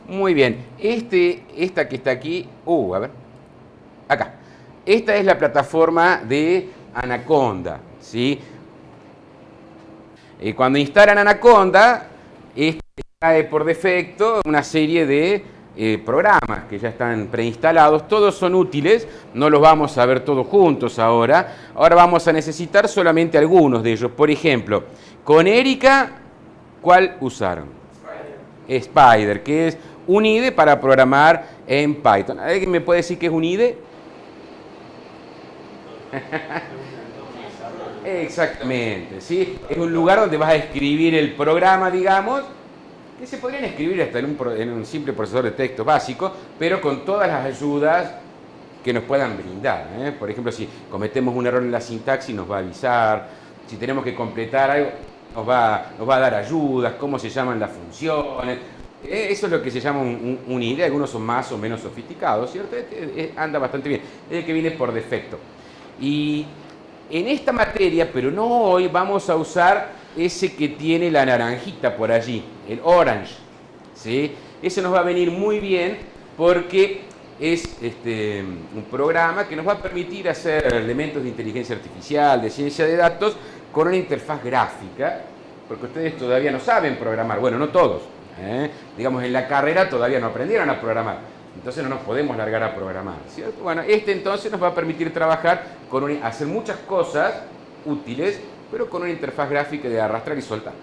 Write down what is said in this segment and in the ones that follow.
Muy bien. Esta que está aquí, a ver, acá. Esta es la plataforma de Anaconda, ¿sí? Cuando instalan Anaconda, trae por defecto una serie de programas que ya están preinstalados. Todos son útiles, no los vamos a ver todos juntos ahora. Ahora vamos a necesitar solamente algunos de ellos. Por ejemplo, con Erika, ¿cuál usaron? Spider, que es un IDE para programar en Python. ¿Alguien me puede decir qué es un IDE? Exactamente, ¿sí? Es un lugar donde vas a escribir el programa, digamos, que se podrían escribir hasta en un simple procesador de texto básico, pero con todas las ayudas que nos puedan brindar, ¿eh? Por ejemplo, si cometemos un error en la sintaxis nos va a avisar, si tenemos que completar algo nos va a dar ayudas, cómo se llaman las funciones. Eso es lo que se llama un IDE, algunos son más o menos sofisticados, ¿cierto? Anda bastante bien, es el que viene por defecto. Y en esta materia, pero no hoy, vamos a usar ese que tiene la naranjita por allí, el orange, ¿sí? Ese nos va a venir muy bien porque es un programa que nos va a permitir hacer elementos de inteligencia artificial, de ciencia de datos, con una interfaz gráfica, porque ustedes todavía no saben programar, bueno, no todos, digamos en la carrera todavía no aprendieron a programar, entonces no nos podemos largar a programar, ¿cierto? Bueno, entonces nos va a permitir trabajar hacer muchas cosas útiles, pero con una interfaz gráfica de arrastrar y soltar,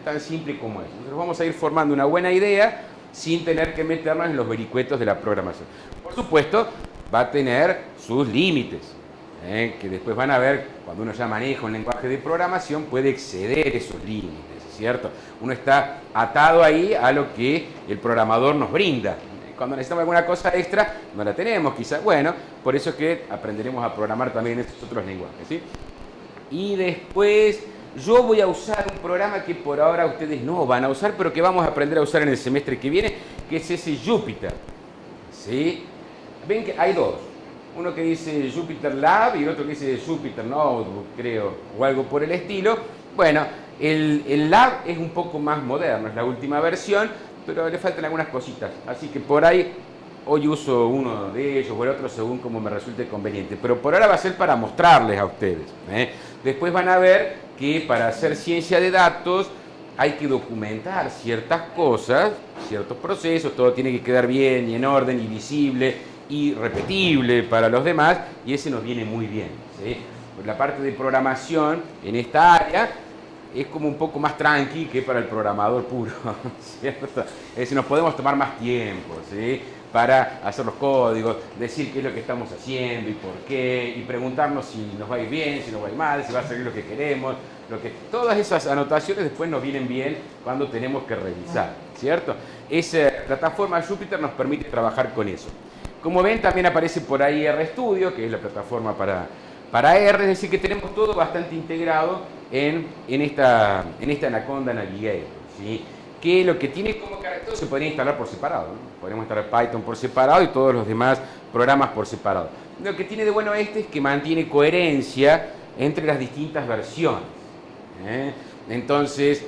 tan simple como es. Entonces vamos a ir formando una buena idea sin tener que meternos en los vericuetos de la programación. Por supuesto, va a tener sus límites, que después van a ver, cuando uno ya maneja un lenguaje de programación, puede exceder esos límites, ¿cierto? Uno está atado ahí a lo que el programador nos brinda. Cuando necesitamos alguna cosa extra, no la tenemos quizás. Bueno, por eso es que aprenderemos a programar también en estos otros lenguajes, ¿sí? Y después yo voy a usar un programa que por ahora ustedes no van a usar, pero que vamos a aprender a usar en el semestre que viene, que es ese Jupyter, ¿sí? Ven que hay dos. Uno que dice Jupyter Lab y otro que dice Jupyter Notebook, creo, o algo por el estilo. Bueno, el Lab es un poco más moderno, es la última versión, pero le faltan algunas cositas. Así que por ahí hoy uso uno de ellos o el otro según como me resulte conveniente. Pero por ahora va a ser para mostrarles a ustedes, Después van a ver que para hacer ciencia de datos hay que documentar ciertas cosas, ciertos procesos, todo tiene que quedar bien y en orden y visible y repetible para los demás, y ese nos viene muy bien, ¿sí? Pues la parte de programación en esta área es como un poco más tranqui que para el programador puro, ¿cierto? Es decir, nos podemos tomar más tiempo, ¿sí? Para hacer los códigos, decir qué es lo que estamos haciendo y por qué, y preguntarnos si nos va a ir bien, si nos va a ir mal, si va a salir lo que queremos, todas esas anotaciones después nos vienen bien cuando tenemos que revisar, ¿cierto? Esa plataforma Jupyter nos permite trabajar con eso. Como ven, también aparece por ahí RStudio, que es la plataforma para R, es decir, que tenemos todo bastante integrado en esta Anaconda Navigator, ¿sí? Que lo que tiene como carácter se podría instalar por separado, ¿no? Podríamos instalar Python por separado y todos los demás programas por separado. Lo que tiene de bueno es que mantiene coherencia entre las distintas versiones, Entonces,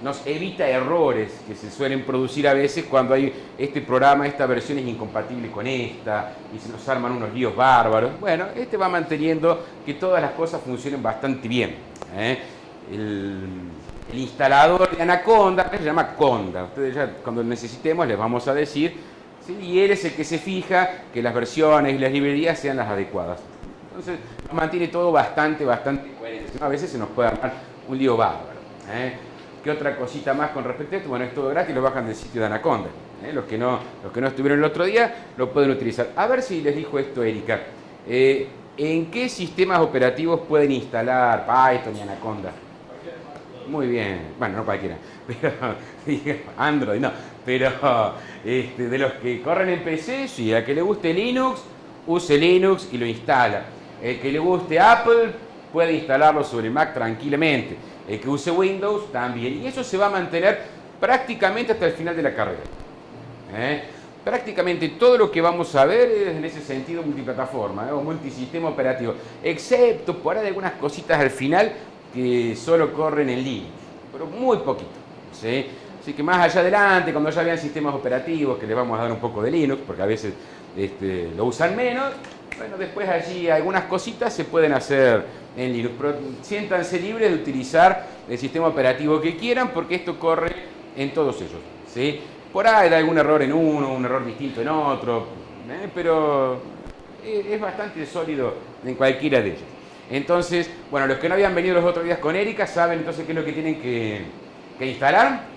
nos evita errores que se suelen producir a veces cuando hay este programa, esta versión es incompatible con esta y se nos arman unos líos bárbaros. Bueno, va manteniendo que todas las cosas funcionen bastante bien. El instalador de Anaconda se llama Conda. Ustedes ya cuando necesitemos les vamos a decir, ¿sí? Y él es el que se fija que las versiones y las librerías sean las adecuadas. Entonces mantiene todo bastante coherente. A veces se nos puede armar un lío bárbaro. ¿Qué otra cosita más con respecto a esto? Bueno, es todo gratis, lo bajan del sitio de Anaconda. Los que no estuvieron el otro día lo pueden utilizar. A ver si les dijo esto Erika. ¿En qué sistemas operativos pueden instalar Python y Anaconda? Muy bien, bueno, no cualquiera, pero Android no, pero de los que corren en PC, sí, a que le guste Linux, use Linux y lo instala. El que le guste Apple puede instalarlo sobre Mac tranquilamente. El que use Windows también, y eso se va a mantener prácticamente hasta el final de la carrera. Prácticamente todo lo que vamos a ver es en ese sentido multiplataforma, o multisistema operativo, excepto por ahí algunas cositas al final que solo corren en Linux, pero muy poquito, ¿sí? Así que más allá adelante, cuando ya vean sistemas operativos, que les vamos a dar un poco de Linux, porque a veces lo usan menos, bueno, después allí algunas cositas se pueden hacer en Linux, pero siéntanse libres de utilizar el sistema operativo que quieran, porque esto corre en todos ellos, ¿sí? Por ahí da algún error en uno, un error distinto en otro, pero es bastante sólido en cualquiera de ellos. Entonces, bueno, los que no habían venido los otros días con Erika saben entonces qué es lo que tienen que instalar.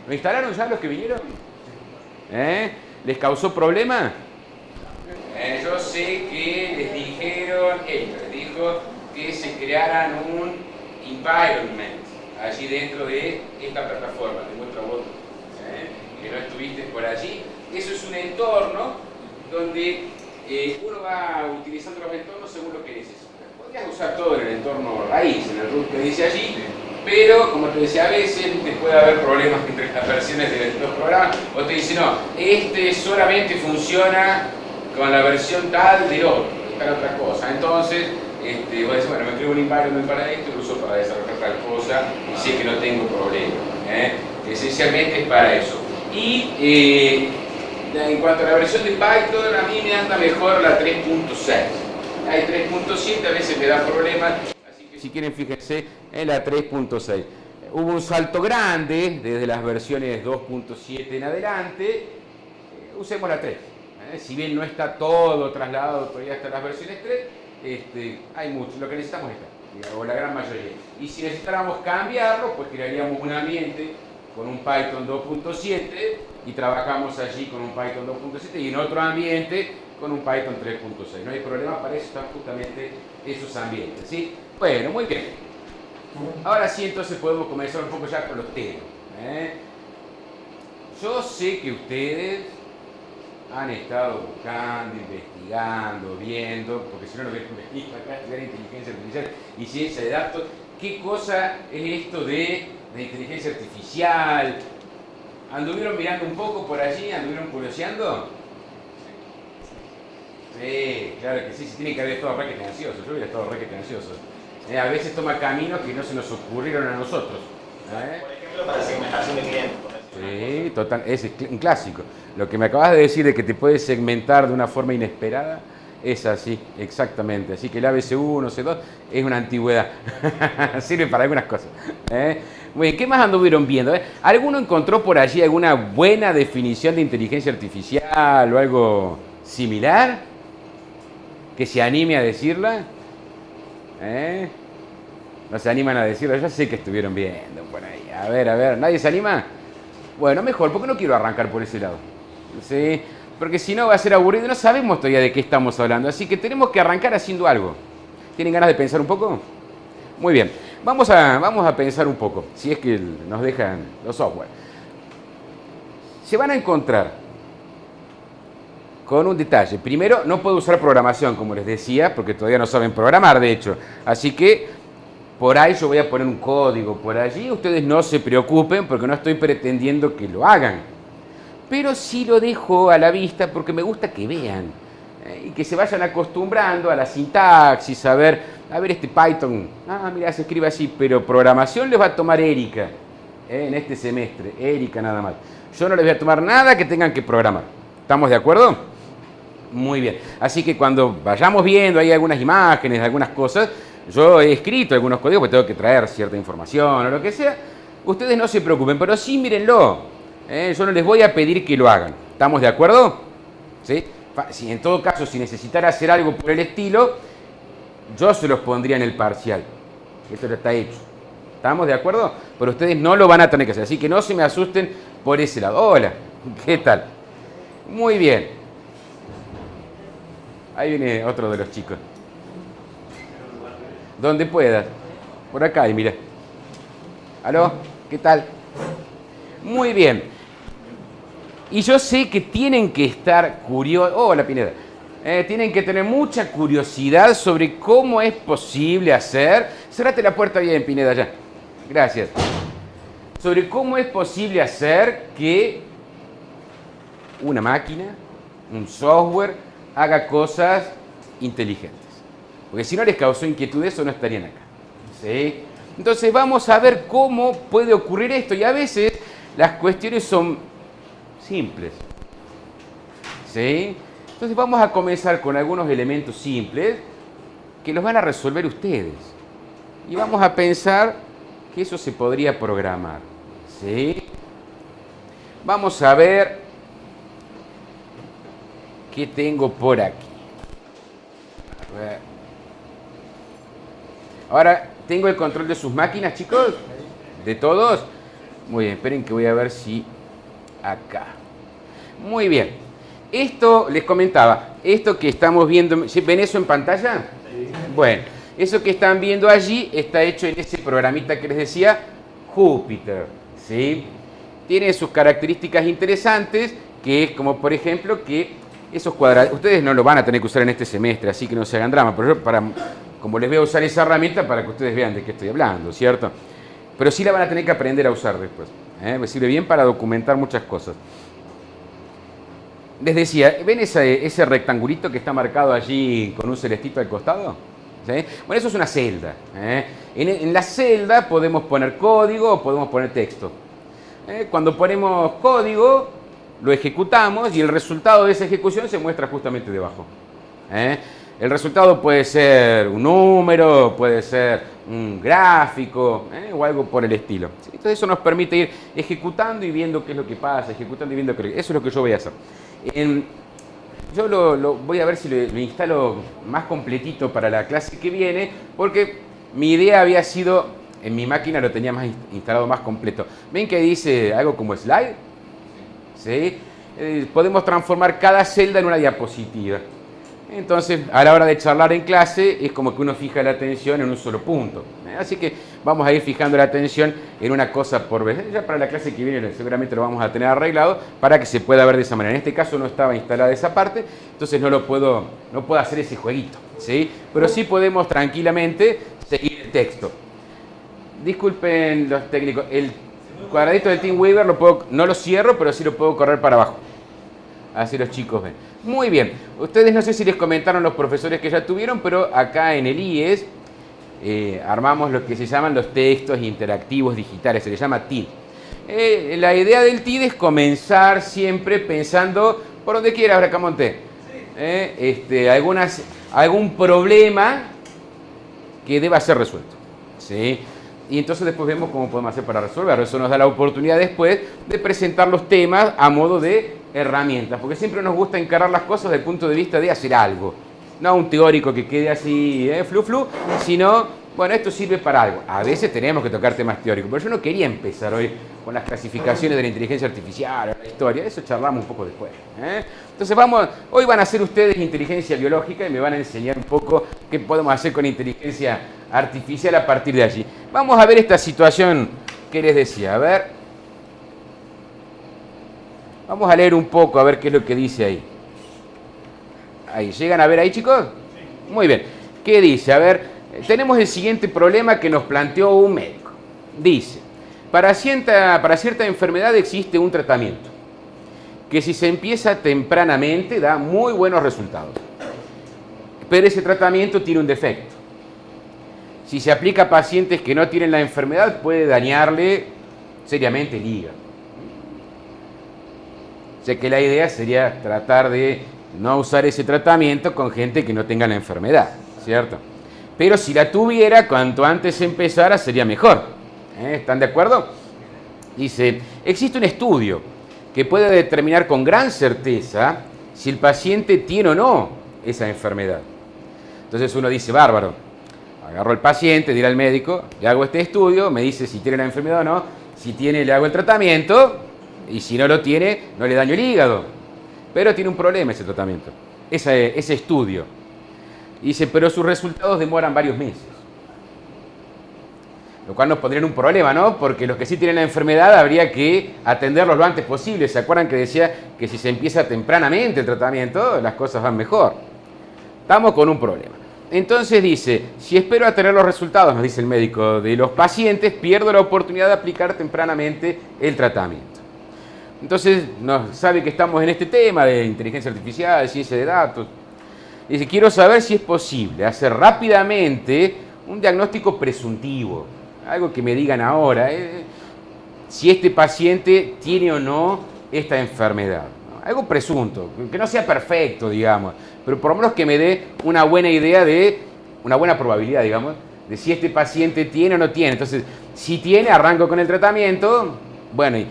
¿Lo instalaron ya los que vinieron? ¿Les causó problema? Yo sé que les dijeron, Erika les dijo que se crearan un environment allí dentro de esta plataforma. Te muestro a vos, que no estuviste por allí. Eso es un entorno donde uno va utilizando los entornos según lo que necesita. Podrías usar todo en el entorno raíz, en el root que dice allí, pero como te decía, a veces te puede haber problemas entre las versiones de los programas, o te dice, no, este solamente funciona con la versión tal de otro, tal otra cosa. Entonces, vos decís, bueno, me creo un environment para esto y lo uso para desarrollar tal cosa y sé que no tengo problema. Esencialmente es para eso. Y en cuanto a la versión de Python, a mí me anda mejor la 3.6. Hay 3.7, a veces me da problemas. Si quieren, fíjense en la 3.6. Hubo un salto grande desde las versiones 2.7 en adelante. Usemos la 3. Si bien no está todo trasladado todavía hasta las versiones 3, hay mucho. Lo que necesitamos está, o la gran mayoría. Y si necesitáramos cambiarlo, pues crearíamos un ambiente con un Python 2.7 y trabajamos allí con un Python 2.7 y en otro ambiente con un Python 3.6. No hay problema, para eso están justamente esos ambientes, ¿sí? Bueno, muy bien. Ahora sí, entonces podemos comenzar un poco ya con los temas. Yo sé que ustedes han estado buscando, investigando, viendo, porque si no lo ven acá, estudiar inteligencia artificial y ciencia de datos. ¿Qué cosa es esto de la inteligencia artificial? ¿Anduvieron mirando un poco por allí? ¿Anduvieron curioseando? Sí, claro que sí, se tiene que haber estado requete ansioso. Yo hubiera estado requete ansioso. A veces toma caminos que no se nos ocurrieron a nosotros. Por ejemplo, para segmentación de clientes. Sí, total, es un clásico. Lo que me acabas de decir de que te puedes segmentar de una forma inesperada, es así, exactamente. Así que el ABC1, C2 es una antigüedad. Sirve para algunas cosas. Muy bien, ¿qué más anduvieron viendo? ¿Alguno encontró por allí alguna buena definición de inteligencia artificial o algo similar? ¿Que se anime a decirla? No se animan a decirlo, yo sé que estuvieron viendo por ahí. A ver, ¿nadie se anima? Bueno, mejor, porque no quiero arrancar por ese lado. ¿Sí? Porque si no va a ser aburrido, no sabemos todavía de qué estamos hablando, así que tenemos que arrancar haciendo algo. ¿Tienen ganas de pensar un poco? Muy bien, vamos a pensar un poco, si es que nos dejan los software. Se van a encontrar con un detalle. Primero, no puedo usar programación, como les decía, porque todavía no saben programar, de hecho. Así que por ahí yo voy a poner un código por allí. Ustedes no se preocupen porque no estoy pretendiendo que lo hagan. Pero sí lo dejo a la vista porque me gusta que vean y que se vayan acostumbrando a la sintaxis, a ver este Python. Mira, se escribe así, pero programación les va a tomar Erika en este semestre. Erika nada más. Yo no les voy a tomar nada que tengan que programar. ¿Estamos de acuerdo? Muy bien. Así que cuando vayamos viendo ahí algunas imágenes, algunas cosas, yo he escrito algunos códigos porque tengo que traer cierta información o lo que sea. Ustedes no se preocupen, pero sí mírenlo. Yo no les voy a pedir que lo hagan. ¿Estamos de acuerdo? ¿Sí? Si en todo caso, si necesitara hacer algo por el estilo, yo se los pondría en el parcial. Esto ya está hecho. ¿Estamos de acuerdo? Pero ustedes no lo van a tener que hacer. Así que no se me asusten por ese lado. Hola, ¿qué tal? Muy bien. Ahí viene otro de los chicos. Donde puedas. Por acá, y mira. ¿Aló? ¿Qué tal? Muy bien. Y yo sé que tienen que estar curiosos. Hola, Pineda. Tienen que tener mucha curiosidad sobre cómo es posible hacer. Cerrate la puerta bien, Pineda, ya. Gracias. Sobre cómo es posible hacer que una máquina, un software, haga cosas inteligentes. Porque si no les causó inquietud eso, no estarían acá. ¿Sí? Entonces vamos a ver cómo puede ocurrir esto. Y a veces las cuestiones son simples. ¿Sí? Entonces vamos a comenzar con algunos elementos simples que los van a resolver ustedes. Y vamos a pensar que eso se podría programar. ¿Sí? Vamos a ver qué tengo por aquí. A ver. Ahora, ¿tengo el control de sus máquinas, chicos? ¿De todos? Muy bien, esperen que voy a ver si acá. Muy bien. Esto, les comentaba, esto que estamos viendo, ¿ven eso en pantalla? Sí. Bueno, eso que están viendo allí está hecho en ese programita que les decía, Júpiter, ¿sí? Tiene sus características interesantes, que es como, por ejemplo, que esos cuadrados, ustedes no lo van a tener que usar en este semestre, así que no se hagan drama, pero yo como les voy a usar esa herramienta para que ustedes vean de qué estoy hablando, ¿cierto? Pero sí la van a tener que aprender a usar después, me sirve bien para documentar muchas cosas. Les decía, ¿ven ese rectangulito que está marcado allí con un celestito al costado? ¿Sí? Bueno, eso es una celda. En la celda podemos poner código o podemos poner texto. Cuando ponemos código, lo ejecutamos y el resultado de esa ejecución se muestra justamente debajo. El resultado puede ser un número, puede ser un gráfico o algo por el estilo. ¿Sí? Entonces eso nos permite ir ejecutando y viendo qué es lo que pasa, ejecutando y viendo qué es lo que... Eso es lo que yo voy a hacer. Yo lo voy a ver si lo instalo más completito para la clase que viene, porque mi idea había sido, en mi máquina lo tenía instalado más completo. ¿Ven que dice algo como slide? ¿Sí? Podemos transformar cada celda en una diapositiva. Entonces, a la hora de charlar en clase, es como que uno fija la atención en un solo punto. Así que vamos a ir fijando la atención en una cosa por vez. Ya para la clase que viene seguramente lo vamos a tener arreglado para que se pueda ver de esa manera. En este caso no estaba instalada esa parte, entonces no puedo hacer ese jueguito, ¿sí? Pero sí podemos tranquilamente seguir el texto. Disculpen los técnicos, el cuadradito del TeamWeaver no lo cierro, pero sí lo puedo correr para abajo. Así los chicos ven. Muy bien. Ustedes no sé si les comentaron los profesores que ya tuvieron, pero acá en el IES armamos lo que se llaman los textos interactivos digitales. Se les llama TID. La idea del TID es comenzar siempre pensando por donde quiera, Bracamonte. Algún problema que deba ser resuelto. ¿Sí? Y entonces después vemos cómo podemos hacer para resolverlo. Eso nos da la oportunidad después de presentar los temas a modo de herramientas, porque siempre nos gusta encarar las cosas desde el punto de vista de hacer algo. No un teórico que quede así, flu, sino, bueno, esto sirve para algo. A veces tenemos que tocar temas teóricos, pero yo no quería empezar hoy con las clasificaciones de la inteligencia artificial, la historia, eso charlamos un poco después. Entonces hoy van a hacer ustedes inteligencia biológica y me van a enseñar un poco qué podemos hacer con inteligencia artificial a partir de allí. Vamos a ver esta situación que les decía, a ver. Vamos a leer un poco a ver qué es lo que dice ahí. Ahí, ¿llegan a ver ahí, chicos? Sí. Muy bien. ¿Qué dice? A ver, tenemos el siguiente problema que nos planteó un médico. Dice, para cierta enfermedad existe un tratamiento que si se empieza tempranamente da muy buenos resultados. Pero ese tratamiento tiene un defecto. Si se aplica a pacientes que no tienen la enfermedad, puede dañarle seriamente el hígado. O sea que la idea sería tratar de no usar ese tratamiento con gente que no tenga la enfermedad, ¿cierto? Pero si la tuviera, cuanto antes empezara sería mejor. ¿Están de acuerdo? Dice, existe un estudio que puede determinar con gran certeza si el paciente tiene o no esa enfermedad. Entonces uno dice, bárbaro, agarro al paciente, diré al médico, le hago este estudio, me dice si tiene la enfermedad o no, si tiene le hago el tratamiento, y si no lo tiene, no le daño el hígado. Pero tiene un problema ese tratamiento, ese estudio. Dice, pero sus resultados demoran varios meses. Lo cual nos pondría en un problema, ¿no? Porque los que sí tienen la enfermedad habría que atenderlos lo antes posible. ¿Se acuerdan que decía que si se empieza tempranamente el tratamiento, las cosas van mejor? Estamos con un problema. Entonces dice, si espero a tener los resultados, nos dice el médico, de los pacientes, pierdo la oportunidad de aplicar tempranamente el tratamiento. Entonces, sabe que estamos en este tema de inteligencia artificial, de ciencia de datos. Dice, quiero saber si es posible hacer rápidamente un diagnóstico presuntivo. Algo que me digan ahora. si este paciente tiene o no esta enfermedad. Algo presunto, que no sea perfecto, digamos, pero por lo menos que me dé una buena idea una buena probabilidad, digamos, de si este paciente tiene o no tiene. Entonces, si tiene, arranco con el tratamiento, bueno, y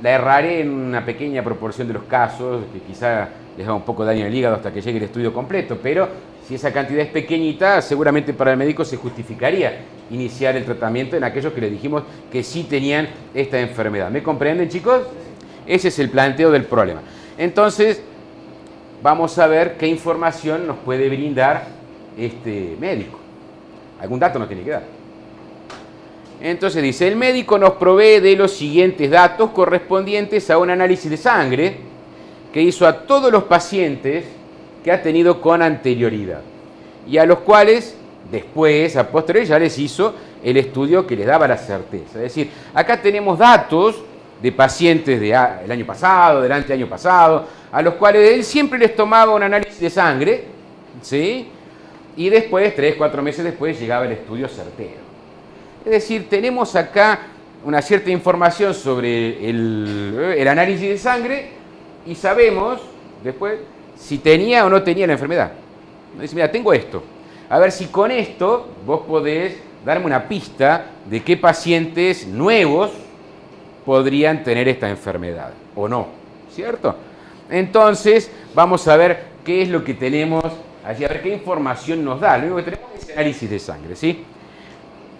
la erraré en una pequeña proporción de los casos, que quizá les haga un poco de daño al hígado hasta que llegue el estudio completo, pero si esa cantidad es pequeñita, seguramente para el médico se justificaría iniciar el tratamiento en aquellos que le dijimos que sí tenían esta enfermedad. ¿Me comprenden, chicos? Ese es el planteo del problema. Entonces, vamos a ver qué información nos puede brindar este médico. Algún dato nos tiene que dar. Entonces dice, el médico nos provee de los siguientes datos correspondientes a un análisis de sangre que hizo a todos los pacientes que ha tenido con anterioridad y a los cuales después, a posteriori, ya les hizo el estudio que les daba la certeza. Es decir, acá tenemos datos de pacientes del año pasado, del anteaño pasado, a los cuales él siempre les tomaba un análisis de sangre, ¿sí? Y después, 3, 4 meses después, llegaba el estudio certero. Es decir, tenemos acá una cierta información sobre el análisis de sangre y sabemos después si tenía o no tenía la enfermedad. Dice, mira, tengo esto. A ver si con esto vos podés darme una pista de qué pacientes nuevos podrían tener esta enfermedad o no, ¿cierto? Entonces, vamos a ver qué es lo que tenemos allí, a ver qué información nos da. Lo único que tenemos es análisis de sangre, ¿sí?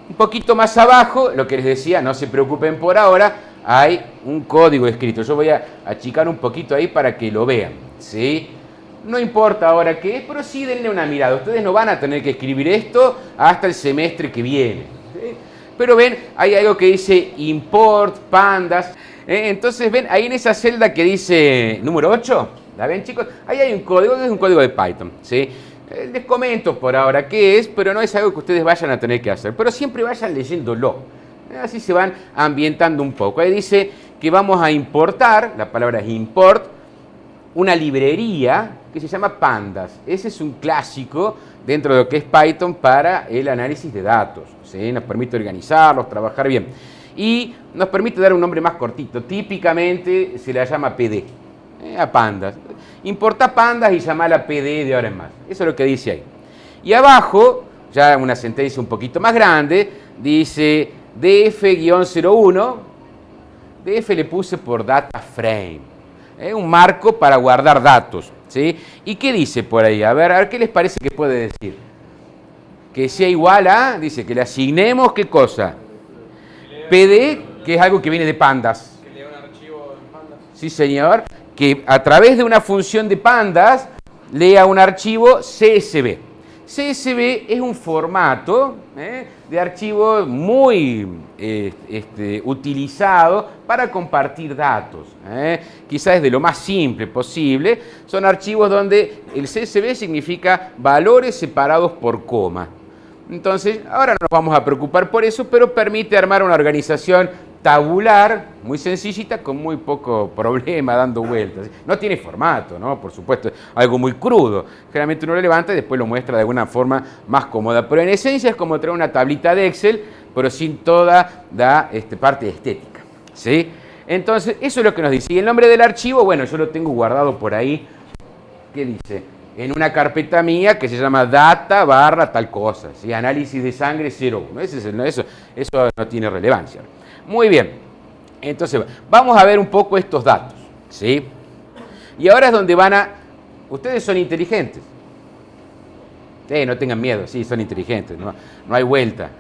Un poquito más abajo, lo que les decía, no se preocupen por ahora, hay un código escrito. Yo voy a achicar un poquito ahí para que lo vean, ¿sí? No importa ahora qué es, pero sí denle una mirada. Ustedes no van a tener que escribir esto hasta el semestre que viene, ¿sí? Pero ven, hay algo que dice import, pandas. Entonces ven, ahí en esa celda que dice número 8, ¿la ven, chicos? Ahí hay un código, que es un código de Python, ¿sí? Les comento por ahora qué es, pero no es algo que ustedes vayan a tener que hacer. Pero siempre vayan leyéndolo. Así se van ambientando un poco. Ahí dice que vamos a importar, la palabra es import, una librería que se llama Pandas. Ese es un clásico dentro de lo que es Python para el análisis de datos, ¿sí? Nos permite organizarlos, trabajar bien. Y nos permite dar un nombre más cortito. Típicamente se la llama PD, a Pandas. Importa Pandas y llamala PD de ahora en más. Eso es lo que dice ahí. Y abajo, ya una sentencia un poquito más grande, dice DF-01. DF le puse por data frame. Un marco para guardar datos, ¿sí? ¿Y qué dice por ahí? A ver qué les parece que puede decir. Que sea igual a, dice, que le asignemos, ¿qué cosa? PD, que es algo que viene de Pandas. Que lea un archivo en Pandas. Sí, señor. Que a través de una función de Pandas lea un archivo CSV. CSV es un formato de archivo muy utilizado para compartir datos. Quizás es de lo más simple posible. Son archivos donde el CSV significa valores separados por coma. Entonces, ahora no nos vamos a preocupar por eso, pero permite armar una organización tabular, muy sencillita, con muy poco problema, dando vueltas. No tiene formato, ¿no? Por supuesto, algo muy crudo. Generalmente uno lo levanta y después lo muestra de alguna forma más cómoda. Pero en esencia es como traer una tablita de Excel, pero sin toda la parte estética, ¿sí? Entonces, eso es lo que nos dice. Y el nombre del archivo, bueno, yo lo tengo guardado por ahí. ¿Qué dice? En una carpeta mía que se llama data barra tal cosa, ¿sí? Análisis de sangre 01. Eso no tiene relevancia. Muy bien, entonces vamos a ver un poco estos datos, ¿sí? Y ahora es donde ustedes son inteligentes. No tengan miedo, sí, son inteligentes, no hay vuelta.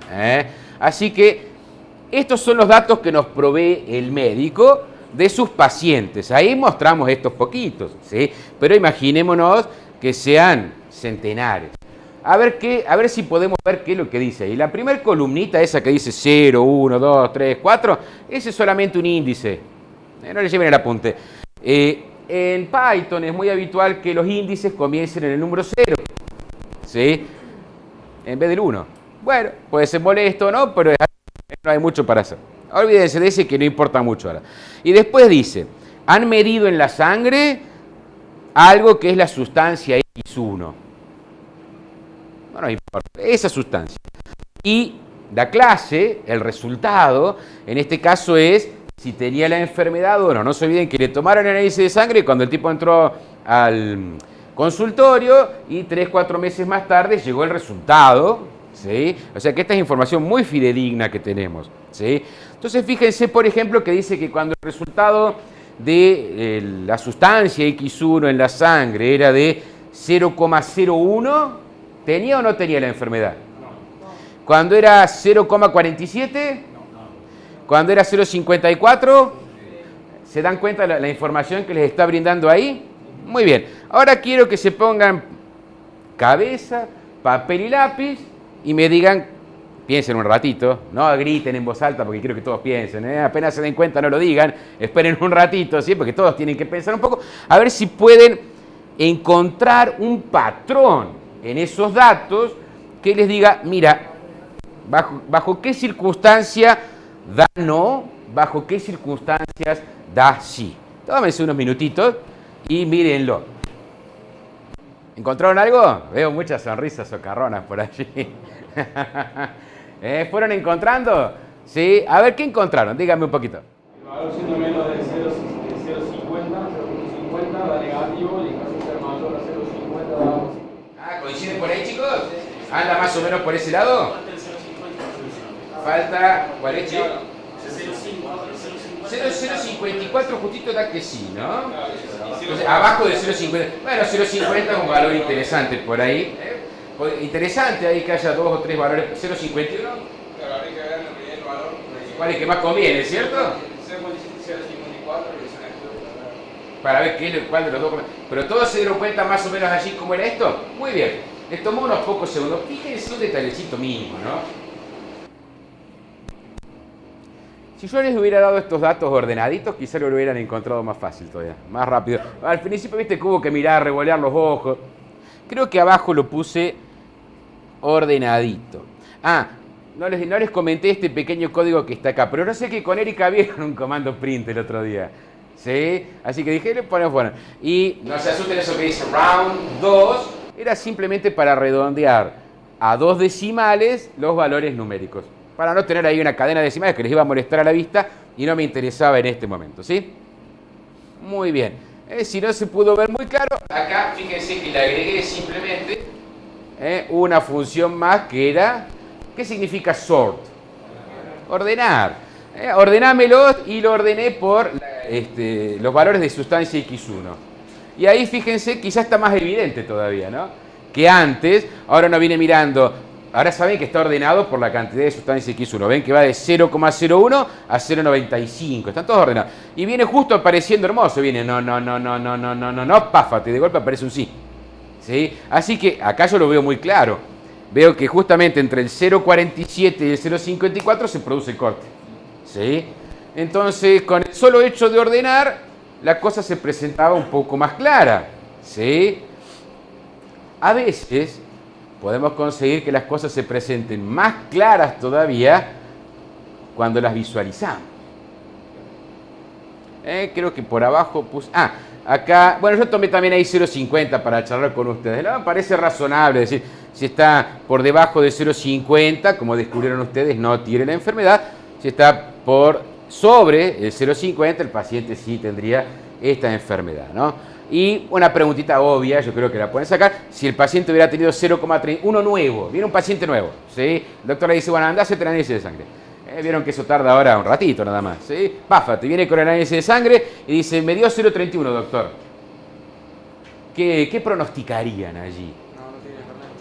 Así que estos son los datos que nos provee el médico de sus pacientes. Ahí mostramos estos poquitos, ¿sí? Pero imaginémonos que sean centenares. A ver si podemos ver qué es lo que dice ahí. La primera columnita, esa que dice 0, 1, 2, 3, 4, ese es solamente un índice. No le lleven el apunte. En Python es muy habitual que los índices comiencen en el número 0, ¿sí? En vez del 1. Bueno, puede ser molesto o no, pero no hay mucho para hacer. Olvídense de ese que no importa mucho ahora. Y después dice, han medido en la sangre algo que es la sustancia X1. No nos importa, esa sustancia. Y la clase, el resultado, en este caso es si tenía la enfermedad o no. No se olviden que le tomaron el análisis de sangre cuando el tipo entró al consultorio y 3, 4 meses más tarde llegó el resultado, ¿sí? O sea que esta es información muy fidedigna que tenemos, ¿sí? Entonces fíjense, por ejemplo, que dice que cuando el resultado de la sustancia X1 en la sangre era de 0,01, ¿tenía o no tenía la enfermedad? Cuando era 0,47, cuando era 0,54, ¿se dan cuenta la información que les está brindando ahí? Muy bien, ahora quiero que se pongan cabeza, papel y lápiz y me digan, piensen un ratito, no griten en voz alta porque quiero que todos piensen, apenas se den cuenta no lo digan, esperen un ratito, ¿sí? Porque todos tienen que pensar un poco, a ver si pueden encontrar un patrón en esos datos que les diga, mira, bajo qué circunstancia da no, bajo qué circunstancias da sí. Tómense unos minutitos y mírenlo. ¿Encontraron algo? Veo muchas sonrisas socarronas por allí. ¿Fueron encontrando? Sí. A ver, ¿qué encontraron? Díganme un poquito. El valor siendo menos de 0,50, 0,50 da negativo y en caso de ser mayor a 0,50 da positivo. Ah, ¿coinciden por ahí, chicos? ¿Anda más o menos por ese lado? Falta, ¿cuál es, chico? 0,054 justito da que sí, ¿no? Entonces, abajo de 0,50. Bueno, 0,50 es un valor interesante por ahí. Interesante ahí que haya 2 o 3 valores. 0,51. Claro, habría que ver el valor. ¿Cuál es el que más conviene, cierto? 0,54 Para ver cuál de los dos. Pero todos se dieron cuenta más o menos allí cómo era esto. Muy bien. Les tomó unos pocos segundos. Fíjense un detallecito mínimo, ¿no? Si yo les hubiera dado estos datos ordenaditos, quizá lo hubieran encontrado más fácil todavía, más rápido. Al principio, viste, que hubo que mirar, revolear los ojos. Creo que abajo lo puse ordenadito. Ah, no les comenté este pequeño código que está acá, pero no sé que con Erika vieron un comando print el otro día. ¿Sí? Así que dije, le ponemos bueno. Y no se asusten eso que dice round 2, era simplemente para redondear a 2 decimales los valores numéricos. Para no tener ahí una cadena de decimales que les iba a molestar a la vista y no me interesaba en este momento, ¿sí? Muy bien. Si no se pudo ver muy claro, acá fíjense que le agregué simplemente una función más que era, ¿qué significa sort? Ordenar. Ordenámelo y lo ordené por los valores de sustancia X1. Y ahí fíjense, quizás está más evidente todavía, ¿no? Que antes, ahora uno viene mirando. Ahora saben que está ordenado por la cantidad de sustancia X1. Ven que va de 0,01 a 0,95. Están todos ordenados. Y viene justo apareciendo hermoso. Viene no, páfate. De golpe aparece un sí. ¿Sí? Así que acá yo lo veo muy claro. Veo que justamente entre el 0,47 y el 0,54 se produce el corte. ¿Sí? Entonces, con el solo hecho de ordenar, la cosa se presentaba un poco más clara. ¿Sí? A veces podemos conseguir que las cosas se presenten más claras todavía cuando las visualizamos. Creo que por abajo puse... acá... Bueno, yo tomé también ahí 0,50 para charlar con ustedes. Me parece razonable, es decir, si está por debajo de 0,50, como descubrieron ustedes, no tiene la enfermedad. Si está por sobre el 0,50, el paciente sí tendría esta enfermedad, ¿no? Y una preguntita obvia, yo creo que la pueden sacar, si el paciente hubiera tenido 0,3, uno nuevo, viene un paciente nuevo, ¿sí? El doctor le dice, bueno, anda a hacerte el análisis de sangre. Vieron que eso tarda ahora un ratito nada más, ¿sí? Páfate, viene con el análisis de sangre y dice, me dio 0,31, doctor. ¿Qué pronosticarían allí?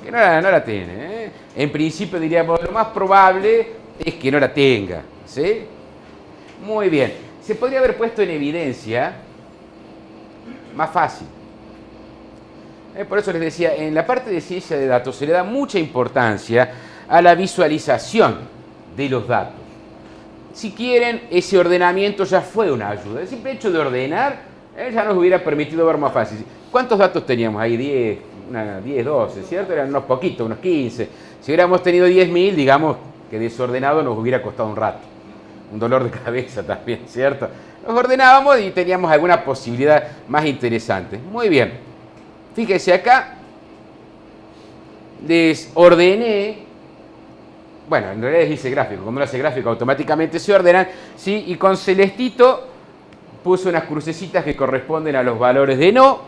Que no la tiene, En principio diríamos, lo más probable es que no la tenga, ¿sí? Muy bien. Se podría haber puesto en evidencia más fácil. Por eso les decía, en la parte de ciencia de datos se le da mucha importancia a la visualización de los datos. Si quieren, ese ordenamiento ya fue una ayuda. El simple hecho de ordenar ya nos hubiera permitido ver más fácil. ¿Cuántos datos teníamos ahí? 10, 12, ¿cierto? Eran unos poquitos, unos 15. Si hubiéramos tenido 10.000, digamos que desordenado nos hubiera costado un rato. Un dolor de cabeza también, ¿cierto? Nos ordenábamos y teníamos alguna posibilidad más interesante. Muy bien. Fíjense acá. Les ordené bueno, en realidad dice gráfico, cuando uno hace gráfico automáticamente se ordenan, ¿sí? Y con celestito puse unas crucecitas que corresponden a los valores de no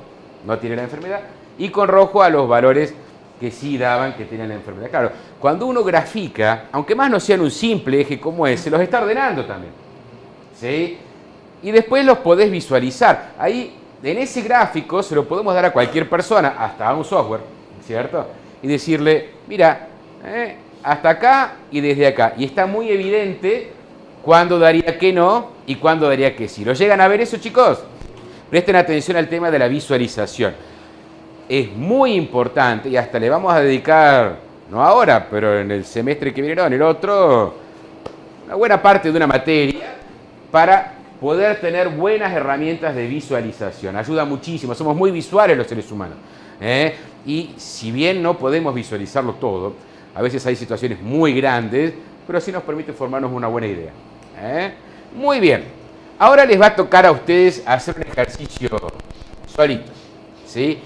tiene la enfermedad, y con rojo a los valores que sí daban que tenían la enfermedad. Claro, cuando uno grafica, aunque más no sean un simple eje como ese, los está ordenando también, ¿sí? Y después los podés visualizar. Ahí, en ese gráfico, se lo podemos dar a cualquier persona, hasta a un software, ¿cierto? Y decirle, mira, hasta acá y desde acá. Y está muy evidente cuándo daría que no y cuándo daría que sí. ¿Lo llegan a ver eso, chicos? Presten atención al tema de la visualización. Es muy importante y hasta le vamos a dedicar, no ahora, pero en el semestre que viene, no, en el otro, una buena parte de una materia para poder tener buenas herramientas de visualización. Ayuda muchísimo, somos muy visuales los seres humanos. Y si bien no podemos visualizarlo todo, a veces hay situaciones muy grandes, pero sí nos permite formarnos una buena idea. Muy bien. Ahora les va a tocar a ustedes hacer un ejercicio solito, ¿sí?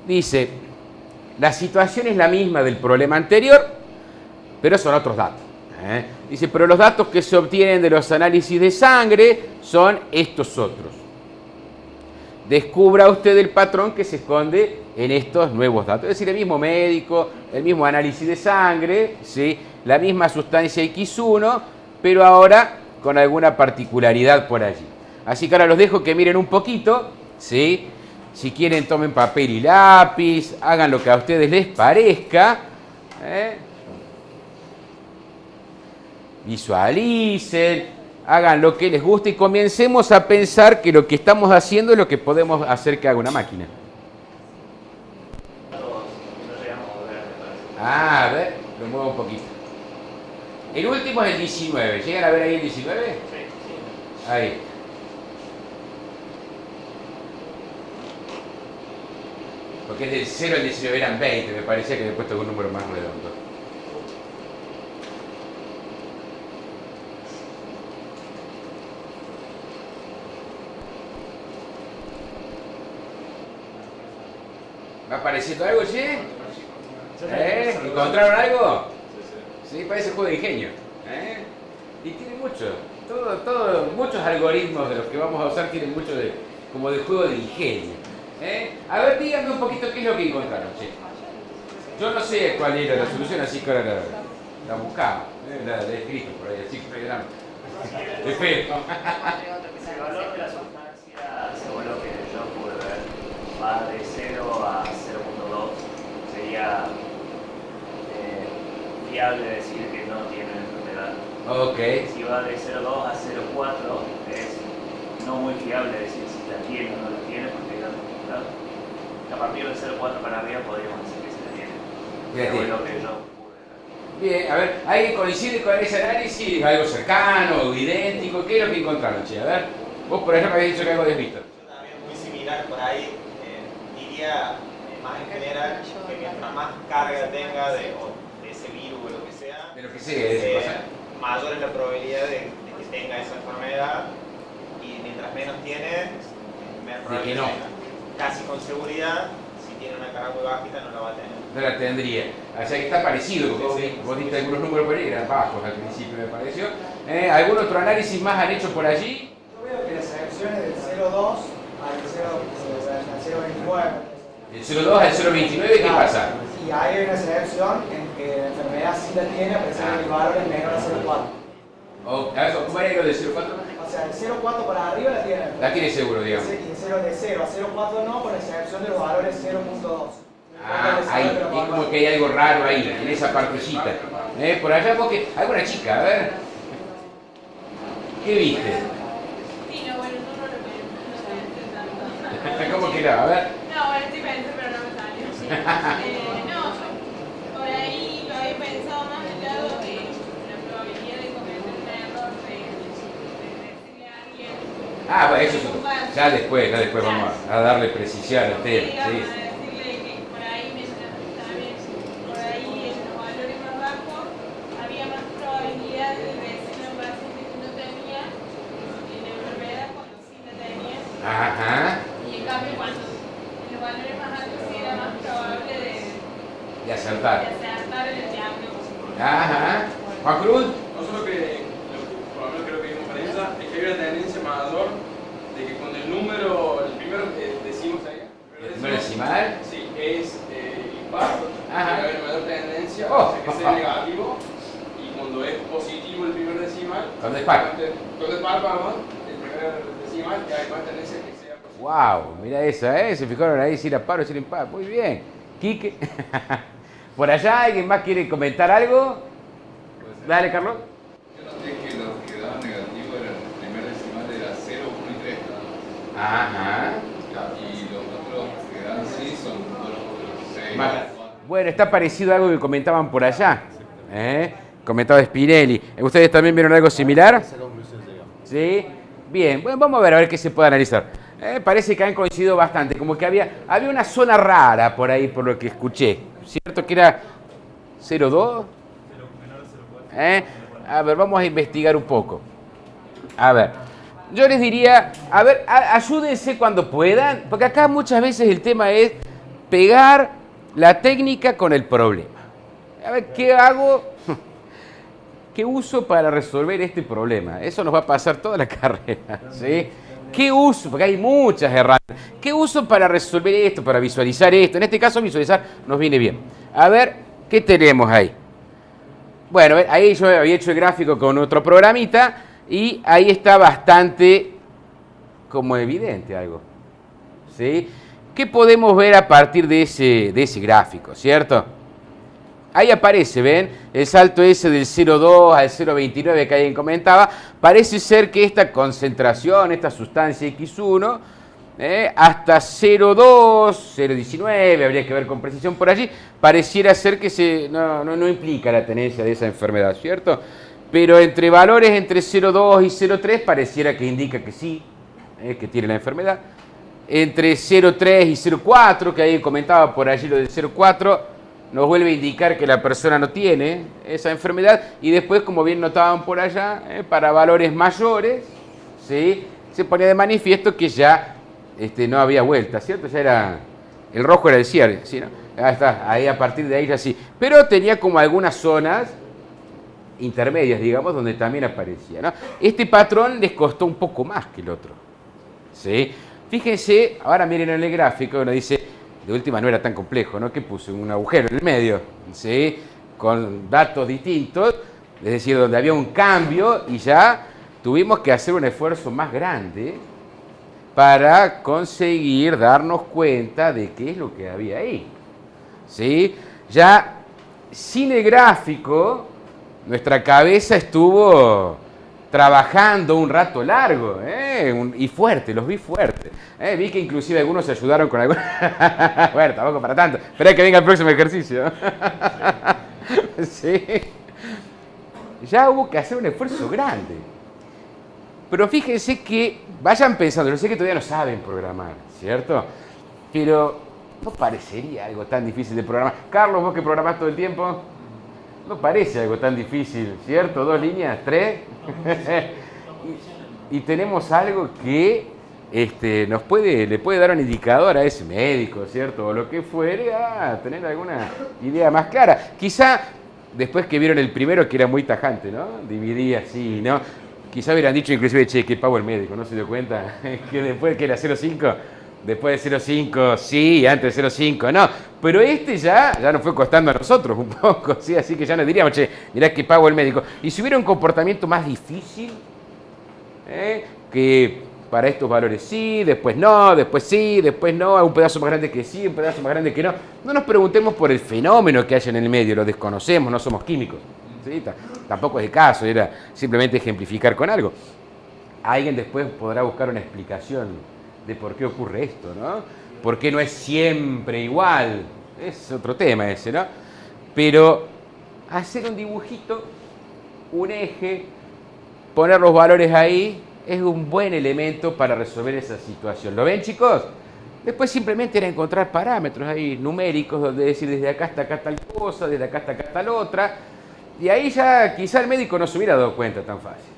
Dice, la situación es la misma del problema anterior, pero son otros datos. Dice, pero los datos que se obtienen de los análisis de sangre son estos otros. Descubra usted el patrón que se esconde en estos nuevos datos. Es decir, el mismo médico, el mismo análisis de sangre, ¿sí? La misma sustancia X1, pero ahora con alguna particularidad por allí. Así que ahora los dejo que miren un poquito, ¿sí? Si quieren tomen papel y lápiz, hagan lo que a ustedes les parezca. Visualicen, hagan lo que les guste y comencemos a pensar que lo que estamos haciendo es lo que podemos hacer que haga una máquina. Ah, a ver, lo muevo un poquito. El último es el 19. ¿Llegan a ver ahí el 19? Sí. Ahí. Porque es del 0 al 19 eran 20, me parecía que había puesto un número más redondo. ¿Va apareciendo algo, che? ¿Encontraron algo? Sí, parece juego de ingenio. Y tiene mucho. Muchos algoritmos de los que vamos a usar tienen mucho como de juego de ingenio. A ver, díganme un poquito qué es lo que encontraron, che. Yo no sé cuál era la solución, así que ahora la buscamos. La he escrito por ahí, así que espero. El valor de la sustancia, según lo que yo pude ver, va de 0 a 0.2. Sería fiable decir que no tiene enfermedad. Ok. Si va de 0.2 a 0.4 es no muy fiable decir si la tiene o no la tiene, porque a partir del 0.4 para arriba podríamos decir que se la tiene. Según lo que yo pude ver. Bien, a ver, ¿alguien coincide con ese análisis? ¿Algo cercano o idéntico? ¿Qué es lo que encontraron, che? A ver, vos por ejemplo habéis dicho que algo habéis visto. Yo también muy similar por ahí, diría más en general que mientras más carga tenga de ese virus o lo que sea, De lo que sea, mayor es la probabilidad de que tenga esa enfermedad, y mientras menos tiene, menos de que probabilidad no. tenga. Casi con seguridad, si tiene una carga muy bajita no la va a tener. No la tendría. O sea que está parecido, porque vos diste algunos números por ahí, eran bajos al principio me pareció. ¿Algún otro análisis más han hecho por allí? Yo veo que las elecciones del 0.2 al 0.29. El 0.2 al 0.29, ¿qué pasa? Y hay una selección en que la enfermedad sí la tiene, a pesar de que el valor es menor a 0.4. ¿Cómo era lo del 0.4? O sea, el 0.4 para arriba la tiene. La tiene seguro, digamos. Y de 0 a 0.4 no, con la excepción de los valores 0.2. Ahí, es como que hay algo raro ahí, en esa partecita. Por allá, porque alguna chica, a ver. ¿Qué viste? Sí, no, bueno, no lo pensé. ¿Cómo que era? A ver. No, bueno, sí pensé, pero no me salió. No, yo por ahí lo había pensado más del lado de la probabilidad de cometer un error de decirle a alguien. Bueno, eso es ya después vamos a darle precisión al tema. Digamos, Sí. a decirle que por ahí también, por ahí en los valores más bajos había más probabilidad de decirle a un paciente que no tenía la enfermedad cuando sí la tenía. Ajá. Y en cambio cuando en los valores más altos sí era más probable de De acertar. acertar el diagnóstico. Ajá. Juan Cruz. Nosotros por lo menos creo que vimos para ella, es que hay una tendencia mayor de que cuando el primero decimos ahí, ¿El número decimal? Sí, es impar, Ajá. hay una mayor tendencia Oh. a que sea negativo, y cuando es positivo el primer decimal, Cuando es par. Cuando es par, perdón, el primer decimal, ya hay más tendencia a que sea positivo. Wow, mira esa, se fijaron ahí si era par o si era impar. Muy bien. Quique. ¿Por allá alguien más quiere comentar algo? Dale, Carlos. Yo noté que los que daban negativo eran el primer decimal era 0, 1 y 3 nada Ajá. más. Y los otros que dan sí son 2, 6, Vale. 4. Bueno, está parecido a algo que comentaban por allá. Comentaba Spinelli. ¿Ustedes también vieron algo similar? Sí. Bien, bueno, vamos a ver qué se puede analizar. Parece que han coincidido bastante, como que había una zona rara por ahí, por lo que escuché. ¿Cierto que era 0,2? A ver, vamos a investigar un poco. A ver, yo les diría, a ver, ayúdense cuando puedan, porque acá muchas veces el tema es pegar la técnica con el problema. A ver, ¿qué hago? ¿Qué uso para resolver este problema? Eso nos va a pasar toda la carrera, ¿sí? ¿Qué uso? Porque hay muchas herramientas. ¿Qué uso para resolver esto, para visualizar esto? En este caso, visualizar nos viene bien. A ver, ¿qué tenemos ahí? Bueno, ahí yo había hecho el gráfico con otro programita y ahí está bastante como evidente algo, ¿sí? ¿Qué podemos ver a partir de ese gráfico, cierto? Ahí aparece, ¿ven? El salto ese del 0,2 al 0,29 que alguien comentaba. Parece ser que esta concentración, esta sustancia X1, hasta 0,2, 0,19, habría que ver con precisión por allí, pareciera ser que no implica la tenencia de esa enfermedad, ¿cierto? Pero entre valores entre 0,2 y 0,3 pareciera que indica que sí, que tiene la enfermedad. Entre 0,3 y 0,4, que alguien comentaba por allí lo del 0,4, nos vuelve a indicar que la persona no tiene esa enfermedad. Y después, como bien notaban por allá, para valores mayores, ¿sí?, se ponía de manifiesto que ya no había vuelta, ¿cierto? Ya era, el rojo era el cierre, ¿sí, no? Ahí está, ahí a partir de ahí ya sí. Pero tenía como algunas zonas intermedias, digamos, donde también aparecía, ¿no? Este patrón les costó un poco más que el otro, ¿sí? Fíjense, ahora miren en el gráfico, uno dice, de última no era tan complejo, ¿no? Que puse un agujero en el medio, ¿sí?, con datos distintos, es decir, donde había un cambio y ya tuvimos que hacer un esfuerzo más grande para conseguir darnos cuenta de qué es lo que había ahí, ¿sí? Ya sin el gráfico, nuestra cabeza estuvo trabajando un rato largo, y fuerte, los vi fuertes. Vi que inclusive algunos se ayudaron con algo. Bueno, tampoco para tanto. Esperá que venga el próximo ejercicio. Sí. Ya hubo que hacer un esfuerzo grande. Pero fíjense que vayan pensando, yo sé que todavía no saben programar, ¿cierto? Pero no parecería algo tan difícil de programar. Carlos, vos que programás todo el tiempo, no parece algo tan difícil, ¿cierto? 2 líneas, 3. y tenemos algo que le puede dar un indicador a ese médico, ¿cierto? O lo que fuere, a tener alguna idea más clara. Quizá después que vieron el primero, que era muy tajante, ¿no? Dividía así, ¿no? Quizá hubieran dicho inclusive, che, qué pavo el médico, ¿no se dio cuenta? Que después que era 0,5, después de 0,5, sí, antes de 0,5, no. Pero ya nos fue costando a nosotros un poco, ¿sí? Así que ya nos diríamos, che, mirá qué pavo el médico. Y si hubiera un comportamiento más difícil, que para estos valores sí, después no, después sí, después no, un pedazo más grande que sí, un pedazo más grande que no. No nos preguntemos por el fenómeno que hay en el medio, lo desconocemos, no somos químicos, ¿sí? Tampoco es el caso, era simplemente ejemplificar con algo. Alguien después podrá buscar una explicación de por qué ocurre esto, ¿no? ¿Por qué no es siempre igual? Es otro tema ese, ¿no? Pero hacer un dibujito, un eje, poner los valores ahí, es un buen elemento para resolver esa situación. ¿Lo ven, chicos? Después simplemente era encontrar parámetros ahí numéricos, donde decir desde acá hasta acá tal cosa, desde acá hasta acá tal otra, y ahí ya quizá el médico no se hubiera dado cuenta tan fácil,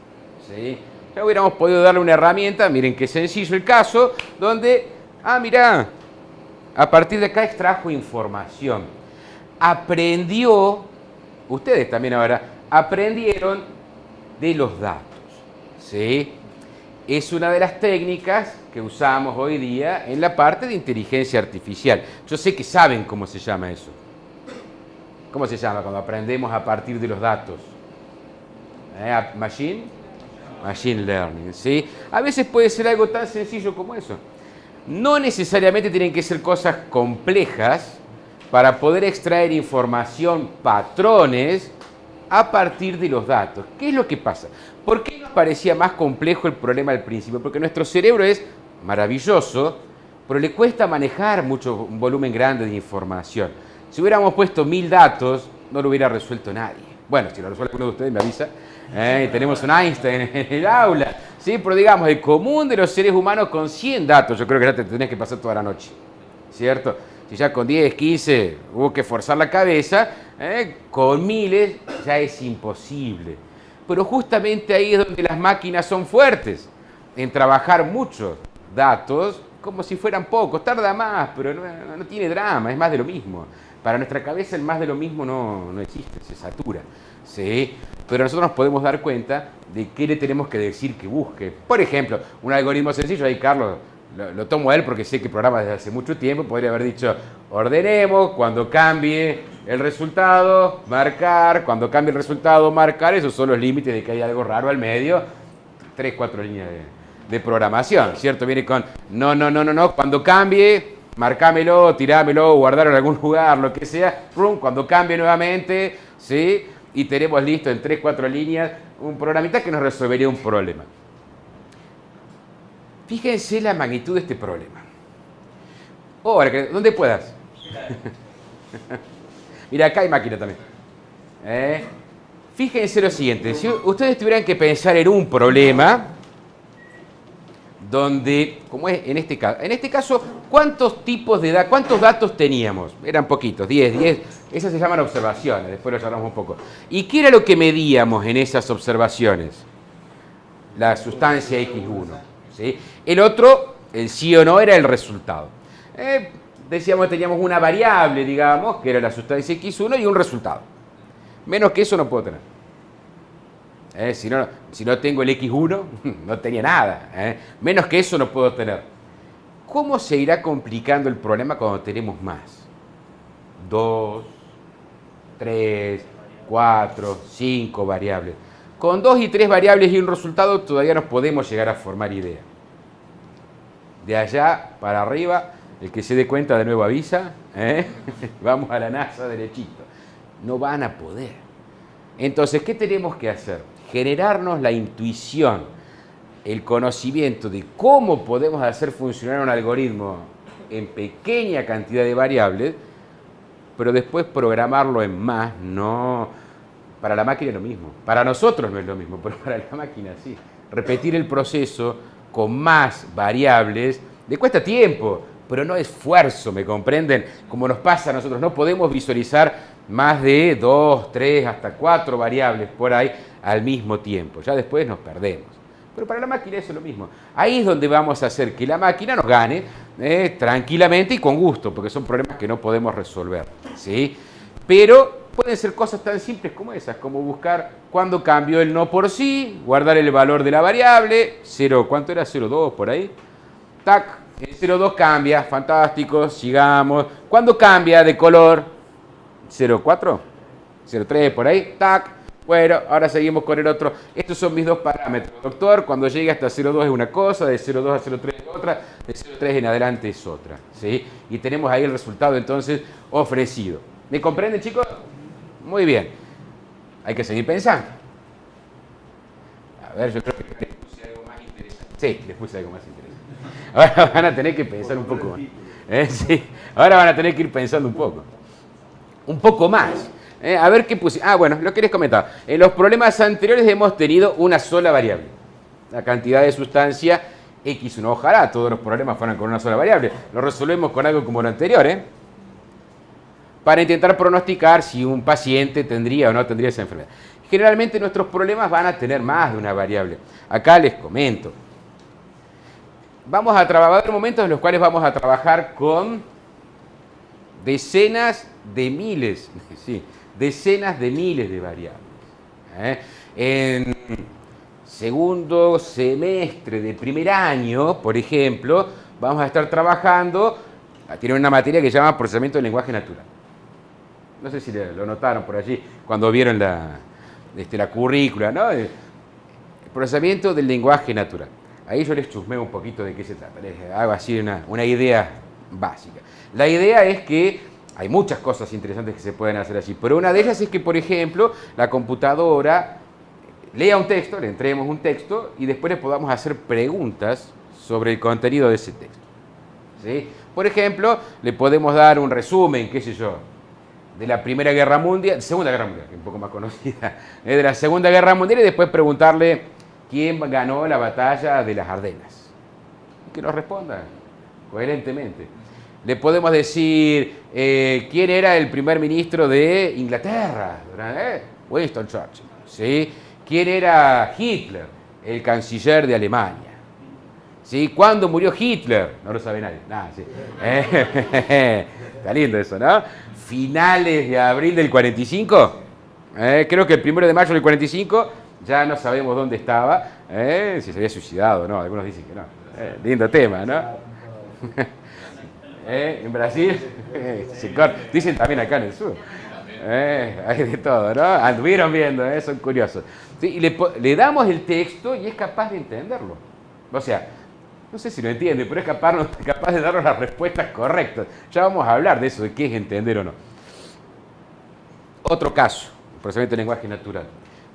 ¿sí? Ya hubiéramos podido darle una herramienta, miren qué sencillo el caso, donde, mirá, a partir de acá extrajo información, aprendió, ustedes también ahora, aprendieron de los datos. ¿Sí? Es una de las técnicas que usamos hoy día en la parte de inteligencia artificial. Yo sé que saben cómo se llama eso. ¿Cómo se llama cuando aprendemos a partir de los datos? Machine Learning, ¿sí? A veces puede ser algo tan sencillo como eso. No necesariamente tienen que ser cosas complejas para poder extraer información, patrones, a partir de los datos. ¿Qué es lo que pasa? ¿Por qué nos parecía más complejo el problema al principio? Porque nuestro cerebro es maravilloso, pero le cuesta manejar un volumen grande de información. Si hubiéramos puesto 1000 datos, no lo hubiera resuelto nadie. Bueno, si lo resuelve uno de ustedes me avisa. Tenemos un Einstein en el aula. ¿Sí? Pero digamos, el común de los seres humanos con 100 datos, yo creo que ya te tenés que pasar toda la noche. ¿Cierto? Si ya con 10, 15 hubo que forzar la cabeza, con miles ya es imposible. Pero justamente ahí es donde las máquinas son fuertes, en trabajar muchos datos como si fueran pocos. Tarda más, pero no tiene drama, es más de lo mismo. Para nuestra cabeza el más de lo mismo no existe, se satura. ¿Sí? Pero nosotros nos podemos dar cuenta de qué le tenemos que decir que busque. Por ejemplo, un algoritmo sencillo, ahí Carlos, lo tomo a él porque sé que programa desde hace mucho tiempo, podría haber dicho, ordenemos, cuando cambie el resultado, marcar, cuando cambie el resultado, marcar, esos son los límites de que hay algo raro al medio, 3, 4 líneas de programación, ¿cierto? Viene con, no, cuando cambie, marcámelo, tirámelo, guardarlo en algún lugar, lo que sea, cuando cambie nuevamente, ¿sí? Y tenemos listo en 3, 4 líneas un programita que nos resolvería un problema. Fíjense la magnitud de este problema. Ahora, ¿dónde puedas? Mira, acá hay máquina también. Fíjense lo siguiente. Si ustedes tuvieran que pensar en un problema donde, como es en este caso, ¿cuántos datos teníamos? Eran poquitos, 10. Esas se llaman observaciones, después lo hablamos un poco. ¿Y qué era lo que medíamos en esas observaciones? La sustancia X1. ¿Sí? El otro, el sí o no, era el resultado. Decíamos que teníamos una variable, digamos, que era la sustancia X1 y un resultado. Menos que eso no puedo tener. Si no tengo el X1, no tenía nada. Menos que eso no puedo tener. ¿Cómo se irá complicando el problema cuando tenemos más? 2, 3, 4, 5 variables. Con 2 y 3 variables y un resultado todavía nos podemos llegar a formar idea. De allá para arriba, el que se dé cuenta de nuevo avisa, vamos a la NASA derechito. No van a poder. Entonces, ¿qué tenemos que hacer? Generarnos la intuición, el conocimiento de cómo podemos hacer funcionar un algoritmo en pequeña cantidad de variables, pero después programarlo en más, no. Para la máquina es lo mismo. Para nosotros no es lo mismo, pero para la máquina sí. Repetir el proceso con más variables le cuesta tiempo, pero no esfuerzo, ¿me comprenden? Como nos pasa a nosotros, no podemos visualizar más de 2, 3, hasta 4 variables por ahí al mismo tiempo. Ya después nos perdemos. Pero para la máquina eso es lo mismo. Ahí es donde vamos a hacer que la máquina nos gane tranquilamente y con gusto, porque son problemas que no podemos resolver, ¿sí? Pero pueden ser cosas tan simples como esas, como buscar cuándo cambió el no por sí, guardar el valor de la variable, 0, ¿cuánto era? 0,2 por ahí. Tac, el 0,2 cambia, fantástico, sigamos. ¿Cuándo cambia de color? 0,4, 0,3 por ahí, tac. Bueno, ahora seguimos con el otro. Estos son mis dos parámetros, doctor. Cuando llegue hasta 0,2 es una cosa, de 0,2 a 0,3 es otra, de 0,3 en adelante es otra, ¿sí? Y tenemos ahí el resultado entonces ofrecido. ¿Me comprenden, chicos? Muy bien. Hay que seguir pensando. A ver, yo creo que les puse algo más interesante. Sí, les puse algo más interesante. Ahora van a tener que pensar un poco más. Sí, ahora van a tener que ir pensando un poco. Un poco más. A ver qué puse. Bueno, lo que les comentaba. En los problemas anteriores hemos tenido una sola variable. La cantidad de sustancia X1. Ojalá todos los problemas fueran con una sola variable. Lo resolvemos con algo como lo anterior, para intentar pronosticar si un paciente tendría o no tendría esa enfermedad. Generalmente nuestros problemas van a tener más de una variable. Acá les comento. Va a haber momentos en los cuales vamos a trabajar con decenas de miles de variables. En segundo semestre de primer año, por ejemplo, vamos a estar trabajando, tiene una materia que se llama procesamiento del lenguaje natural. No sé si lo notaron por allí cuando vieron la currícula, ¿no? El procesamiento del lenguaje natural. Ahí yo les chusmeo un poquito de qué se trata, les hago así una idea básica. La idea es que hay muchas cosas interesantes que se pueden hacer allí, pero una de ellas es que, por ejemplo, la computadora lea un texto, le entreguemos un texto y después le podamos hacer preguntas sobre el contenido de ese texto. ¿Sí? Por ejemplo, le podemos dar un resumen, qué sé yo, de la Primera Guerra Mundial, Segunda Guerra Mundial, que es un poco más conocida, de la Segunda Guerra Mundial, y después preguntarle quién ganó la batalla de las Ardenas. Y que nos responda coherentemente. Le podemos decir quién era el primer ministro de Inglaterra, Winston Churchill. ¿Sí? ¿Quién era Hitler, el canciller de Alemania? ¿Sí? ¿Cuándo murió Hitler? No lo sabe nadie. Nah, sí. Está lindo eso, ¿no? Finales de abril del 45. Creo que el 1 de mayo del 45 ya no sabemos dónde estaba. Si se había suicidado, ¿no? Algunos dicen que no. Lindo tema, ¿no? En Brasil, dicen también acá en el sur. Hay de todo, ¿no? Anduvieron viendo, son curiosos. ¿Sí? Y le damos el texto y es capaz de entenderlo. O sea, no sé si lo entiende, pero es capaz de darnos las respuestas correctas. Ya vamos a hablar de eso, de qué es entender o no. Otro caso, el procesamiento del lenguaje natural.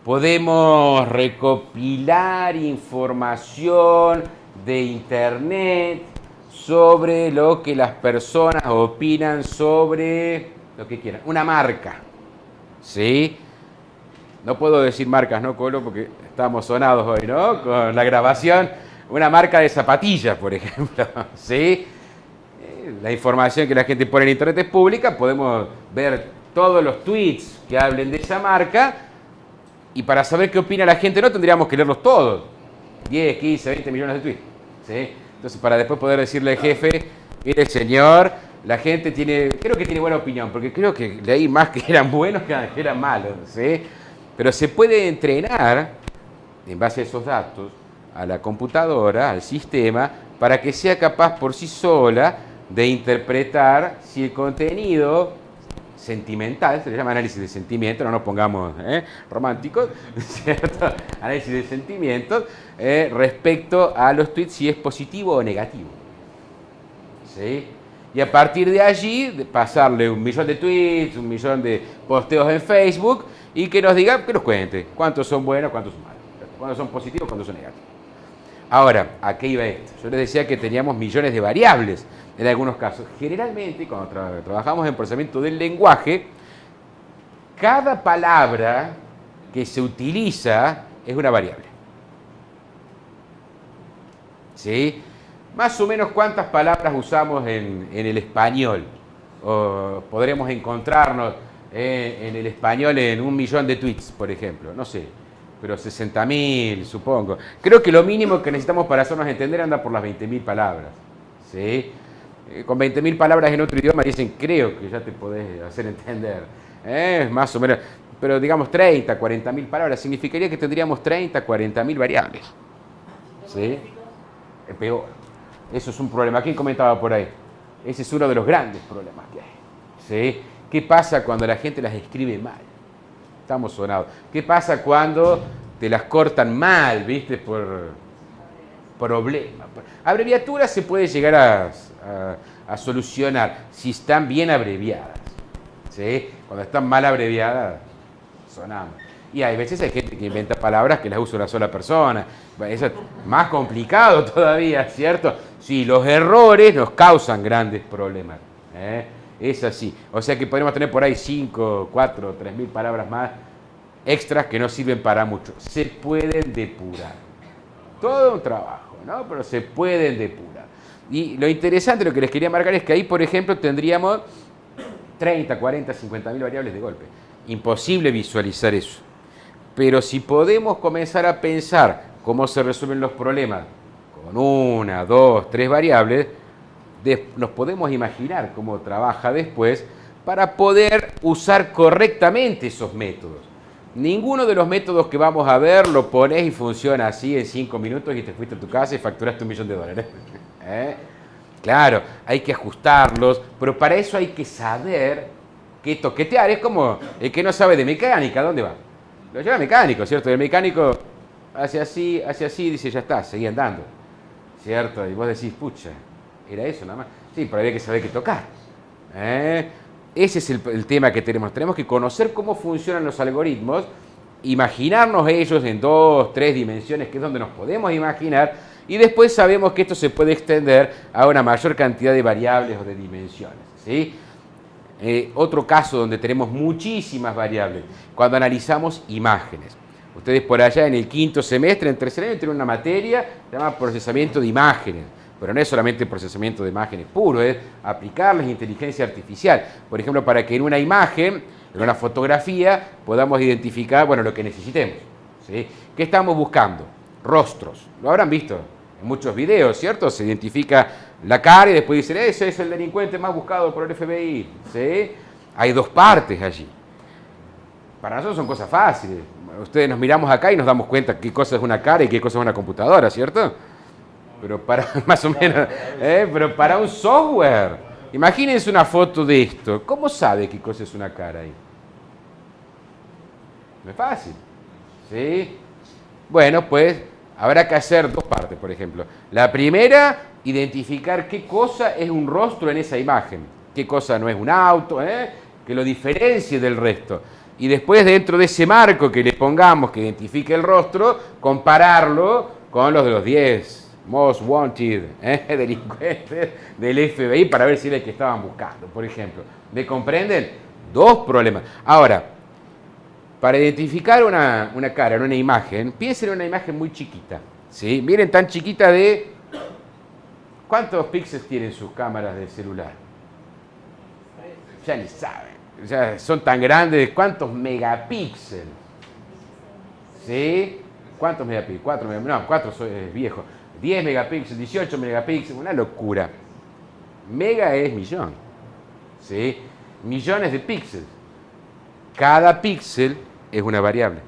Podemos recopilar información de Internet sobre lo que las personas opinan sobre lo que quieran. Una marca, ¿sí? No puedo decir marcas, ¿no, Colo? Porque estamos sonados hoy, ¿no? Con la grabación. Una marca de zapatillas, por ejemplo, ¿sí? La información que la gente pone en Internet es pública, podemos ver todos los tweets que hablen de esa marca y para saber qué opina la gente no tendríamos que leerlos todos. 10, 15, 20 millones de tweets, ¿sí? Entonces, para después poder decirle al jefe, mire, señor, la gente creo que tiene buena opinión, porque creo que leí más que eran buenos que eran malos, ¿sí? Pero se puede entrenar, en base a esos datos, a la computadora, al sistema, para que sea capaz por sí sola de interpretar si el contenido sentimental, se le llama análisis de sentimientos, no nos pongamos románticos, ¿cierto? Análisis de sentimientos, respecto a los tweets, si es positivo o negativo. ¿Sí? Y a partir de allí, pasarle 1 millón de tweets, 1 millón de posteos en Facebook, y que nos diga, que nos cuente cuántos son buenos, cuántos son malos, cuántos son positivos, cuántos son negativos. Ahora, ¿a qué iba esto? Yo les decía que teníamos millones de variables en algunos casos. Generalmente, cuando trabajamos en procesamiento del lenguaje, cada palabra que se utiliza es una variable. ¿Sí? Más o menos cuántas palabras usamos en el español. O podremos encontrarnos en el español en 1 millón de tweets, por ejemplo. No sé, pero 60.000, supongo. Creo que lo mínimo que necesitamos para hacernos entender anda por las 20.000 palabras. ¿Sí? Con 20.000 palabras en otro idioma dicen, creo que ya te podés hacer entender. Más o menos. Pero digamos 30, 40.000 palabras. Significaría que tendríamos 30, 40.000 variables. ¿Sí? Es peor. Eso es un problema. ¿Quién comentaba por ahí? Ese es uno de los grandes problemas que hay. ¿Sí? ¿Qué pasa cuando la gente las escribe mal? Estamos sonados. ¿Qué pasa cuando te las cortan mal, viste, por problemas? Abreviaturas se puede llegar a solucionar si están bien abreviadas. ¿Sí? Cuando están mal abreviadas, sonamos. Y hay veces hay gente que inventa palabras que las usa una sola persona. Eso es más complicado todavía, ¿cierto? Sí, los errores nos causan grandes problemas. Es así. O sea que podemos tener por ahí 5, 4, 3.000 palabras más extras que no sirven para mucho. Se pueden depurar. Todo un trabajo, ¿no? Pero se pueden depurar. Y lo interesante, lo que les quería marcar es que ahí, por ejemplo, tendríamos 30, 40, 50.000 variables de golpe. Imposible visualizar eso. Pero si podemos comenzar a pensar cómo se resuelven los problemas con 1, 2, 3 variables, nos podemos imaginar cómo trabaja después para poder usar correctamente esos métodos. Ninguno de los métodos que vamos a ver lo pones y funciona así en 5 minutos y te fuiste a tu casa y facturaste $1 millón. Claro, hay que ajustarlos, pero para eso hay que saber qué toquetear. Es como el que no sabe de mecánica, ¿dónde va? Lo lleva al mecánico, ¿cierto? El mecánico hace así, dice, ya está, seguí andando, ¿cierto? Y vos decís, pucha, era eso nada más. Sí, pero había que saber qué tocar. Ese es el tema que tenemos. Tenemos que conocer cómo funcionan los algoritmos, imaginarnos ellos en 2, 3 dimensiones, que es donde nos podemos imaginar, y después sabemos que esto se puede extender a una mayor cantidad de variables o de dimensiones, ¿sí? Otro caso donde tenemos muchísimas variables, cuando analizamos imágenes. Ustedes por allá en el 5º semestre, en tercer año, tienen una materia que se llama procesamiento de imágenes. Pero no es solamente procesamiento de imágenes puro, es aplicarles inteligencia artificial. Por ejemplo, para que en una imagen, en una fotografía, podamos identificar, bueno, lo que necesitemos, ¿sí? ¿Qué estamos buscando? Rostros. Lo habrán visto en muchos videos, ¿cierto? Se identifica la cara y después dicen, ese es el delincuente más buscado por el FBI, ¿sí? Hay 2 partes allí. Para nosotros son cosas fáciles. Ustedes nos miramos acá y nos damos cuenta qué cosa es una cara y qué cosa es una computadora, ¿cierto? Pero para, más o menos, pero para un software, imagínense una foto de esto. ¿Cómo sabe qué cosa es una cara ahí? No es fácil, ¿sí? Bueno, pues habrá que hacer 2 partes, por ejemplo. La primera, identificar qué cosa es un rostro en esa imagen, qué cosa no es un auto, que lo diferencie del resto. Y después, dentro de ese marco que le pongamos que identifique el rostro, compararlo con los de los 10 most wanted delincuentes del FBI para ver si era el que estaban buscando, por ejemplo. ¿Me comprenden? 2 problemas. Ahora, para identificar una cara en una imagen, piensen en una imagen muy chiquita, ¿sí? Miren, tan chiquita de... ¿Cuántos píxeles tienen sus cámaras de celular? Ya ni saben. Ya son tan grandes. ¿Cuántos megapíxeles? ¿Sí? ¿Cuántos megapíxeles? 4 megapíxeles. No, 4 es viejo. 10 megapíxeles, 18 megapíxeles, una locura. Mega es millón, ¿sí? Millones de píxeles. Cada píxel es una variable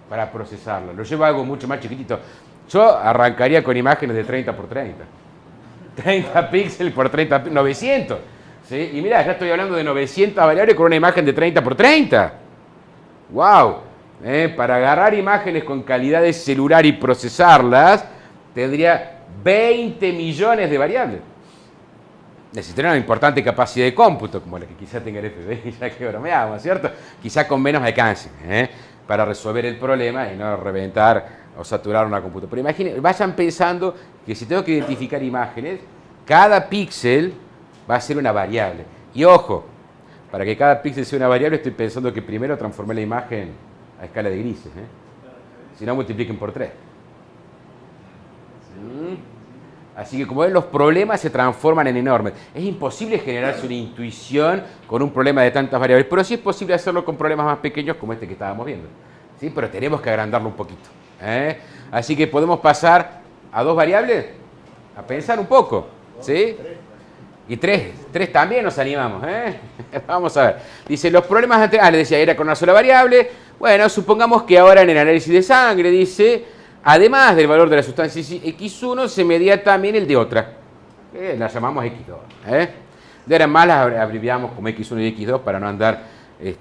para procesarlo. Lo llevo a algo mucho más chiquitito. Yo arrancaría con imágenes de 30 por 30. 30 píxeles por 30, 900. ¿Sí? Y mirá, ya estoy hablando de 900 variables con una imagen de 30 por 30. ¡Wow! Para agarrar imágenes con calidad de celular y procesarlas, tendría 20 millones de variables. Necesitaría una importante capacidad de cómputo, como la que quizá tenga el FBI, ya que bromeamos, ¿cierto? Quizá con menos alcance, para resolver el problema y no reventar o saturar una computadora. Pero imaginen, vayan pensando que si tengo que identificar imágenes, cada píxel va a ser una variable. Y ojo, para que cada píxel sea una variable, estoy pensando que primero transformé la imagen a escala de grises, si no multipliquen por 3. Así que como ven, los problemas se transforman en enormes. Es imposible generarse una intuición con un problema de tantas variables, pero sí es posible hacerlo con problemas más pequeños como este que estábamos viendo, ¿sí? Pero tenemos que agrandarlo un poquito, Así que podemos pasar a 2 variables, a pensar un poco, ¿sí? Y 3 también nos animamos, Vamos a ver. Dice, los problemas anteriores, les decía, era con una sola variable. Bueno, supongamos que ahora en el análisis de sangre, dice, además del valor de la sustancia X1, se medía también el de otra, que la llamamos X2. De ahora en más las abreviamos como X1 y X2 para no andar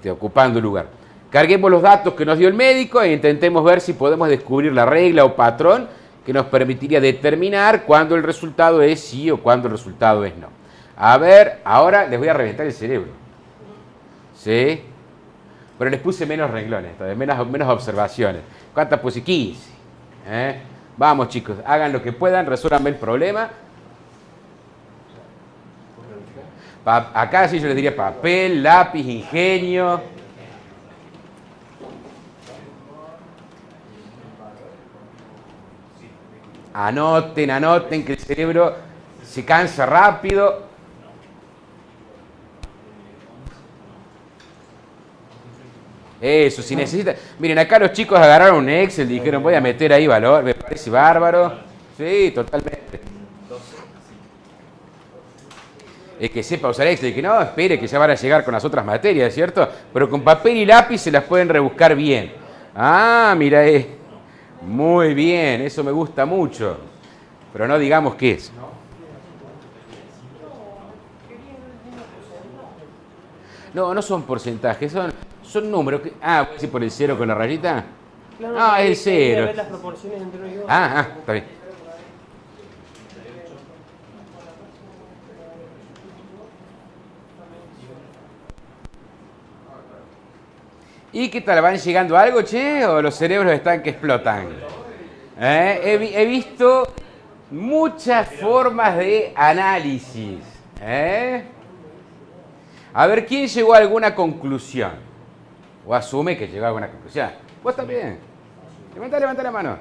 ocupando lugar. Carguemos los datos que nos dio el médico e intentemos ver si podemos descubrir la regla o patrón que nos permitiría determinar cuándo el resultado es sí o cuándo el resultado es no. A ver, ahora les voy a reventar el cerebro. ¿Sí? Pero les puse menos renglones, menos observaciones. ¿Cuántas puse? 15. Vamos, chicos, hagan lo que puedan, resuélvanme el problema. Acá sí yo les diría papel, lápiz, ingenio. Anoten, que el cerebro se cansa rápido. Eso, si necesitan. Miren, acá los chicos agarraron un Excel y dijeron, voy a meter ahí valor, me parece bárbaro. Sí, totalmente. que sepa usar Excel, que no espere que ya van a llegar con las otras materias, ¿cierto? Pero con papel y lápiz se las pueden rebuscar bien. Ah, mira, muy bien, eso me gusta mucho. Pero no digamos qué es. No, no son porcentajes, son números. Ah, ¿sí por el 0 con la rayita? Ah, es el 0. Las proporciones entre uno y otro. Está bien. ¿Y qué tal? ¿Van llegando a algo, che? ¿O los cerebros están que explotan? He visto muchas formas de análisis. A ver, ¿quién llegó a alguna conclusión? ¿O asume que llegó a alguna conclusión? Vos también. Levanta la mano.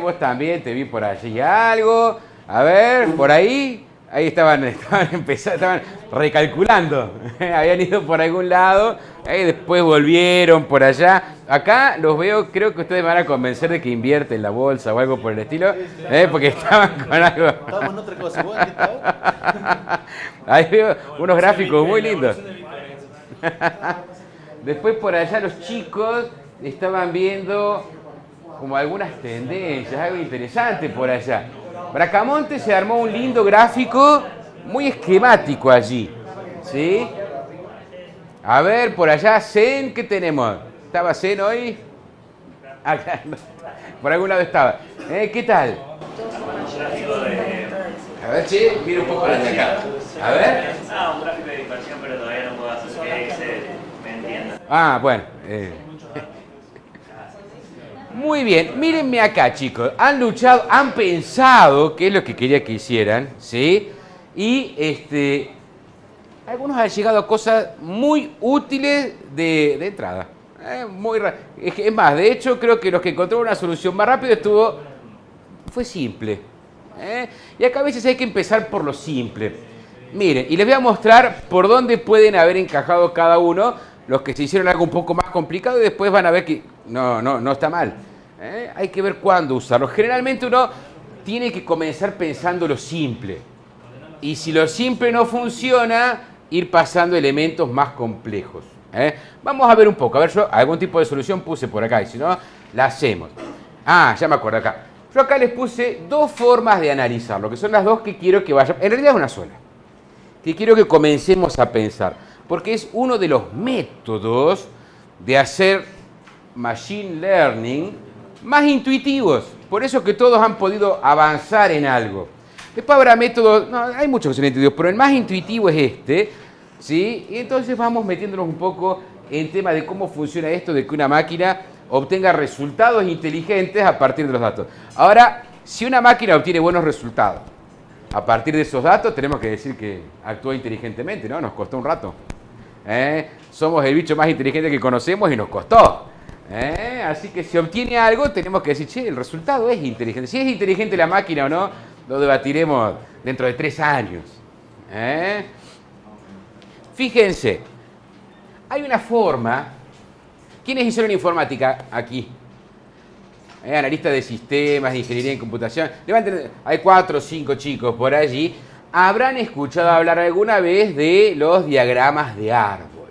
Vos también, te vi por allí algo. A ver, por ahí. Ahí estaban recalculando. Habían ido por algún lado. Después volvieron por allá. Acá los veo, creo que ustedes me van a convencer de que invierten la bolsa o algo por el estilo. Porque estaban con algo. Estábamos en otra cosa. ¿Vos qué tal? Ahí veo unos gráficos muy lindos. Después por allá los chicos estaban viendo como algunas tendencias, algo interesante por allá. Bracamonte se armó un lindo gráfico, muy esquemático allí. ¿Sí? A ver, por allá, Zen, ¿qué tenemos? ¿Estaba Zen hoy? Acá, por algún lado estaba. ¿Qué tal? A ver, che, mira un poco para acá. A ver. Un gráfico de dispersión, pero todavía no puedo hacer que se me entienda. Bueno. Muy bien, mírenme acá, chicos. Han luchado, han pensado qué es lo que quería que hicieran, ¿sí? Y algunos han llegado a cosas muy útiles de entrada. Es más, de hecho, creo que los que encontraron una solución más rápido fue simple. Y acá a veces hay que empezar por lo simple. Miren, y les voy a mostrar por dónde pueden haber encajado cada uno. Los que se hicieron algo un poco más complicado y después van a ver que no está mal. Hay que ver cuándo usarlo. Generalmente uno tiene que comenzar pensando lo simple. Y si lo simple no funciona, ir pasando elementos más complejos. Vamos a ver un poco. A ver, yo algún tipo de solución puse por acá y si no, la hacemos. Ya me acuerdo acá. Yo acá les puse dos formas de analizarlo, que son las dos que quiero que vayan. En realidad es una sola. Que quiero que comencemos a pensar. Porque es uno de los métodos de hacer machine learning más intuitivos. Por eso que todos han podido avanzar en algo. Después habrá métodos, hay muchos que son intuitivos, pero el más intuitivo es este, ¿sí? Y entonces vamos metiéndonos un poco en tema de cómo funciona esto de que una máquina obtenga resultados inteligentes a partir de los datos. Ahora, si una máquina obtiene buenos resultados a partir de esos datos, tenemos que decir que actúa inteligentemente, ¿no? Nos costó un rato. Somos el bicho más inteligente que conocemos y nos costó. Así que si obtiene algo, tenemos que decir, che, el resultado es inteligente. Si es inteligente la máquina o no, lo debatiremos dentro de 3 años. Fíjense, hay una forma. ¿Quiénes hicieron informática aquí? Analistas de sistemas, de ingeniería en computación. Levanten, hay 4 o 5 chicos por allí. Habrán escuchado hablar alguna vez de los diagramas de árbol.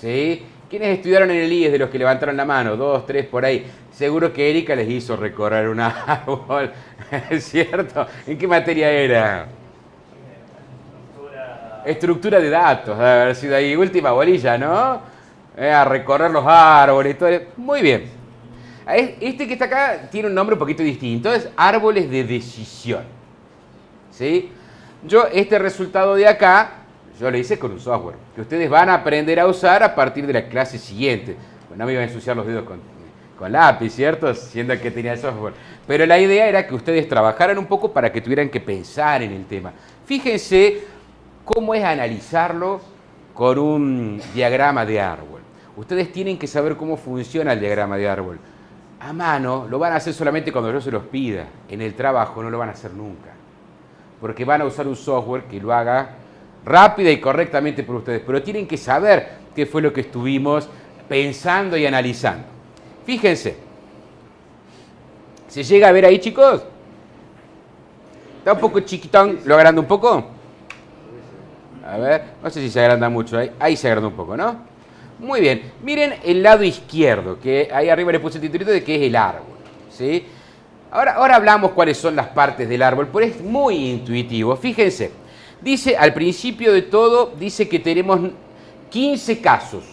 ¿Sí? ¿Quiénes estudiaron en el IES de los que levantaron la mano? 2, 3 por ahí. Seguro que Erika les hizo recorrer un árbol. ¿Es cierto? ¿En qué materia era? Estructura de datos. Debe haber sido ahí. Última bolilla, ¿no? A recorrer los árboles. Todo. Muy bien. Este que está acá tiene un nombre un poquito distinto. Es árboles de decisión. ¿Sí? Yo este resultado de acá, yo lo hice con un software que ustedes van a aprender a usar a partir de la clase siguiente. Pues no me iba a ensuciar los dedos con lápiz, ¿cierto? Siendo que tenía el software. Pero la idea era que ustedes trabajaran un poco para que tuvieran que pensar en el tema. Fíjense cómo es analizarlo con un diagrama de árbol. Ustedes tienen que saber cómo funciona el diagrama de árbol. A mano lo van a hacer solamente cuando yo se los pida. En el trabajo no lo van a hacer nunca. Porque van a usar un software que lo haga rápida y correctamente por ustedes. Pero tienen que saber qué fue lo que estuvimos pensando y analizando. Fíjense. ¿Se llega a ver ahí, chicos? ¿Está un poco chiquitón? ¿Lo agrando un poco? A ver, no sé si se agranda mucho ahí. Ahí se agranda un poco, ¿no? Muy bien. Miren el lado izquierdo, que ahí arriba le puse el titulito de que es el árbol. ¿Sí? Ahora hablamos cuáles son las partes del árbol, pero es muy intuitivo. Fíjense, dice al principio de todo, dice que tenemos 15 casos.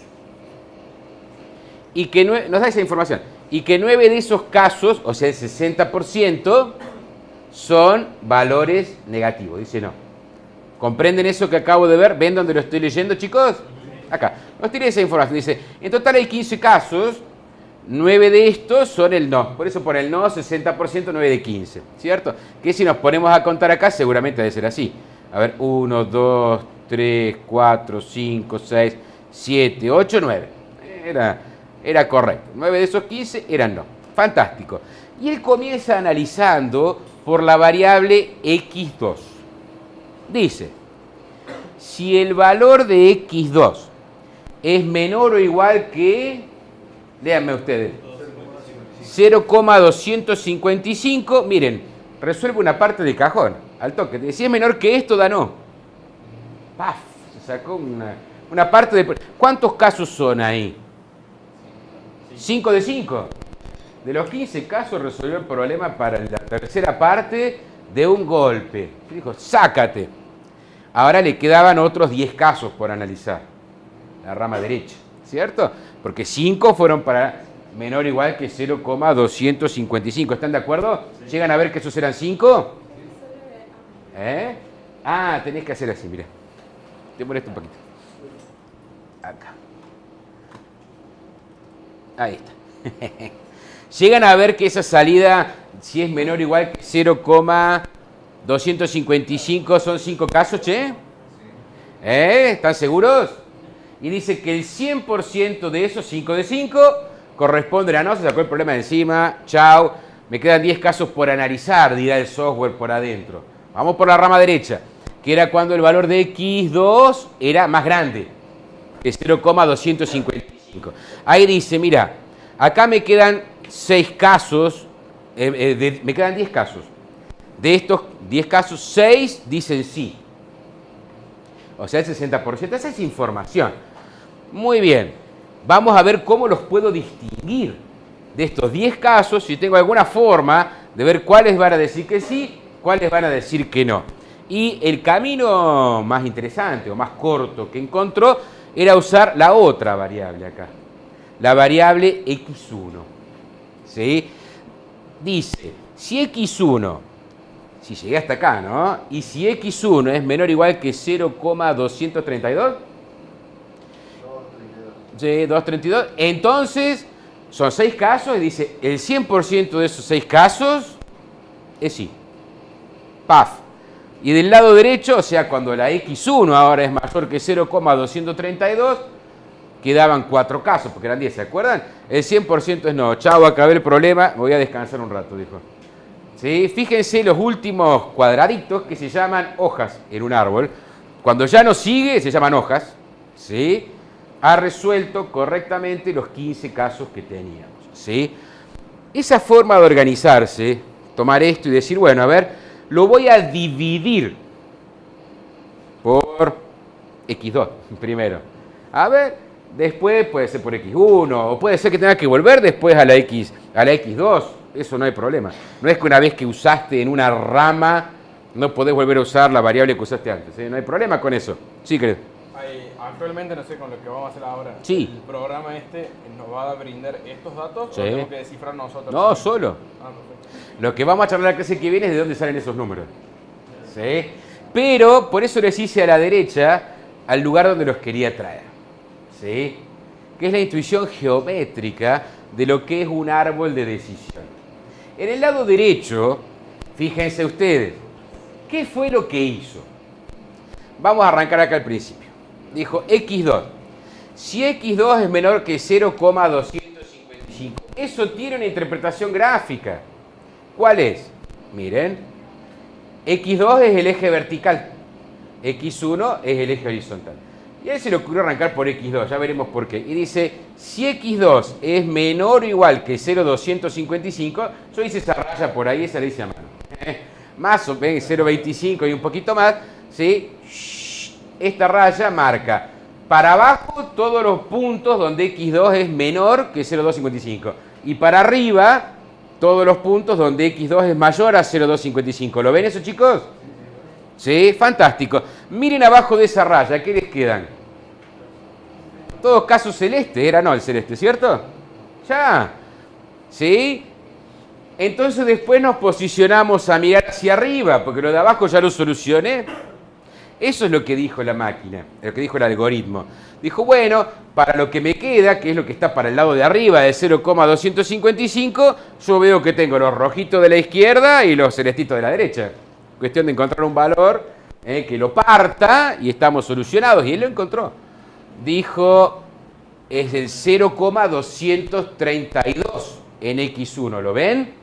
Y que nos da esa información. Y que 9 de esos casos, o sea el 60%, son valores negativos. Dice no. ¿Comprenden eso que acabo de ver? ¿Ven dónde lo estoy leyendo, chicos? Acá. Nos tiene esa información. Dice, en total hay 15 casos, 9 de estos son el no. Por eso por el no, 60%, 9 de 15. ¿Cierto? Que si nos ponemos a contar acá, seguramente debe ser así. A ver, 1, 2, 3, 4, 5, 6, 7, 8, 9. Era correcto. 9 de esos 15 eran no. Fantástico. Y él comienza analizando por la variable x2. Dice, si el valor de x2 es menor o igual que, léanme ustedes, 0,255, miren, resuelve una parte de cajón, al toque. Si es menor que esto, da no. ¡Paf! Se sacó una parte de... ¿Cuántos casos son ahí? 5 de 5. De los 15 casos resolvió el problema para la tercera parte de un golpe. Dijo, sácate. Ahora le quedaban otros 10 casos por analizar. La rama derecha, ¿cierto? Porque 5 fueron para menor o igual que 0,255. ¿Están de acuerdo? Sí. ¿Llegan a ver que esos eran 5? Ah, tenés que hacer así, mira. Te molesto un poquito. Acá. Ahí está. ¿Llegan a ver que esa salida, si es menor o igual que 0,255, son 5 casos, che? ¿Están seguros? Y dice que el 100% de esos 5 de 5 corresponden a no, se sacó el problema de encima, chao, me quedan 10 casos por analizar, dirá el software por adentro. Vamos por la rama derecha, que era cuando el valor de x2 era más grande que 0,255. Ahí dice, mira, acá me quedan 6 casos, me quedan 10 casos. De estos 10 casos, 6 dicen sí. O sea, el 60%. Esa es información. Muy bien. Vamos a ver cómo los puedo distinguir de estos 10 casos, si tengo alguna forma de ver cuáles van a decir que sí, cuáles van a decir que no. Y el camino más interesante o más corto que encontró era usar la otra variable acá. La variable x1. ¿Sí? Dice, si x1, si llegué hasta acá, ¿no? Y si x1 es menor o igual que 0,232, sí, 232, entonces son 6 casos y dice, el 100% de esos 6 casos es sí. Paf. Y del lado derecho, o sea, cuando la x1 ahora es mayor que 0,232, quedaban 4 casos, porque eran 10, ¿se acuerdan? El 100% es no. Chao, acabé el problema, voy a descansar un rato, dijo. ¿Sí? Fíjense los últimos cuadraditos que se llaman hojas en un árbol. Cuando ya no sigue, se llaman hojas. ¿Sí? Ha resuelto correctamente los 15 casos que teníamos. ¿Sí? Esa forma de organizarse, tomar esto y decir, bueno, a ver, lo voy a dividir por x2 primero. A ver, después puede ser por x1, o puede ser que tenga que volver después a la x2. Eso no hay problema. No es que una vez que usaste en una rama, no podés volver a usar la variable que usaste antes. No hay problema con eso. Sí, creo. Actualmente, no sé, con lo que vamos a hacer ahora, sí. El programa nos va a brindar estos datos, sí. ¿O tenemos que descifrar nosotros? No, solo. Lo que vamos a charlar la clase que viene es de dónde salen esos números. ¿Sí? Pero, por eso les hice a la derecha, al lugar donde los quería traer. ¿Sí? Que es la intuición geométrica de lo que es un árbol de decisión. En el lado derecho, fíjense ustedes, ¿qué fue lo que hizo? Vamos a arrancar acá al principio. Dijo x2. Si x2 es menor que 0,255, eso tiene una interpretación gráfica. ¿Cuál es? Miren, x2 es el eje vertical, x1 es el eje horizontal. Y a él se le ocurrió arrancar por x2, ya veremos por qué. Y dice, si x2 es menor o igual que 0,255, yo hice esa raya por ahí, esa la hice a mano. Más o menos 0,25 y un poquito más, ¿sí? esta raya marca para abajo todos los puntos donde x2 es menor que 0,255. Y para arriba todos los puntos donde x2 es mayor a 0,255. ¿Lo ven eso, chicos? Sí, fantástico. Miren abajo de esa raya, ¿qué les quedan? En todos casos celeste, era no el celeste, ¿cierto? Ya. ¿Sí? Entonces después nos posicionamos a mirar hacia arriba, porque lo de abajo ya lo solucioné. Eso es lo que dijo la máquina, lo que dijo el algoritmo. Dijo, bueno, para lo que me queda, que es lo que está para el lado de arriba de 0,255, yo veo que tengo los rojitos de la izquierda y los celestitos de la derecha. Cuestión de encontrar un valor que lo parta y estamos solucionados. Y él lo encontró. Dijo, es el 0,232 en x1. ¿Lo ven?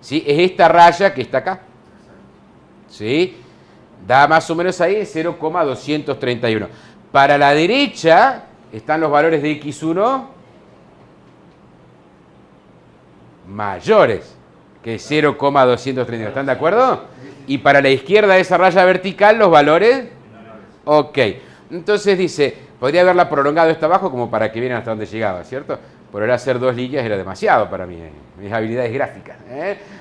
¿Sí? Es esta raya que está acá. ¿Sí? Da más o menos ahí 0,231. Para la derecha están los valores de x1 mayores que 0,231. ¿Están de acuerdo? Y para la izquierda de esa raya vertical los valores... Ok. Entonces dice, podría haberla prolongado esta abajo como para que vieran hasta dónde llegaba, ¿cierto? Pero ahora hacer 2 líneas era demasiado para mí, mis habilidades gráficas.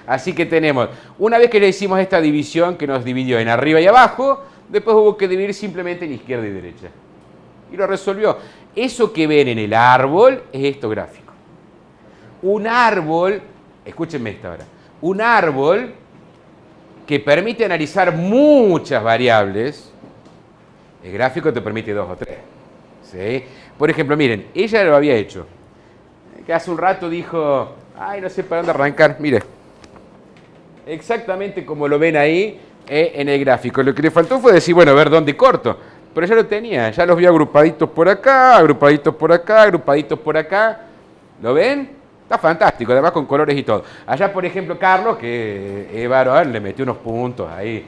Así que tenemos, una vez que le hicimos esta división que nos dividió en arriba y abajo, después hubo que dividir simplemente en izquierda y derecha. Y lo resolvió. Eso que ven en el árbol es esto gráfico. Un árbol, escúchenme esta ahora, un árbol que permite analizar muchas variables, el gráfico te permite 2 o 3. ¿Sí? Por ejemplo, miren, ella lo había hecho. Que hace un rato dijo, ay, no sé para dónde arrancar. Mire, exactamente como lo ven ahí en el gráfico. Lo que le faltó fue decir, bueno, a ver dónde corto. Pero ya lo tenía, ya los vio agrupaditos por acá, agrupaditos por acá, agrupaditos por acá. ¿Lo ven? Está fantástico, además con colores y todo. Allá, por ejemplo, Carlos, que es varón, le metió unos puntos ahí,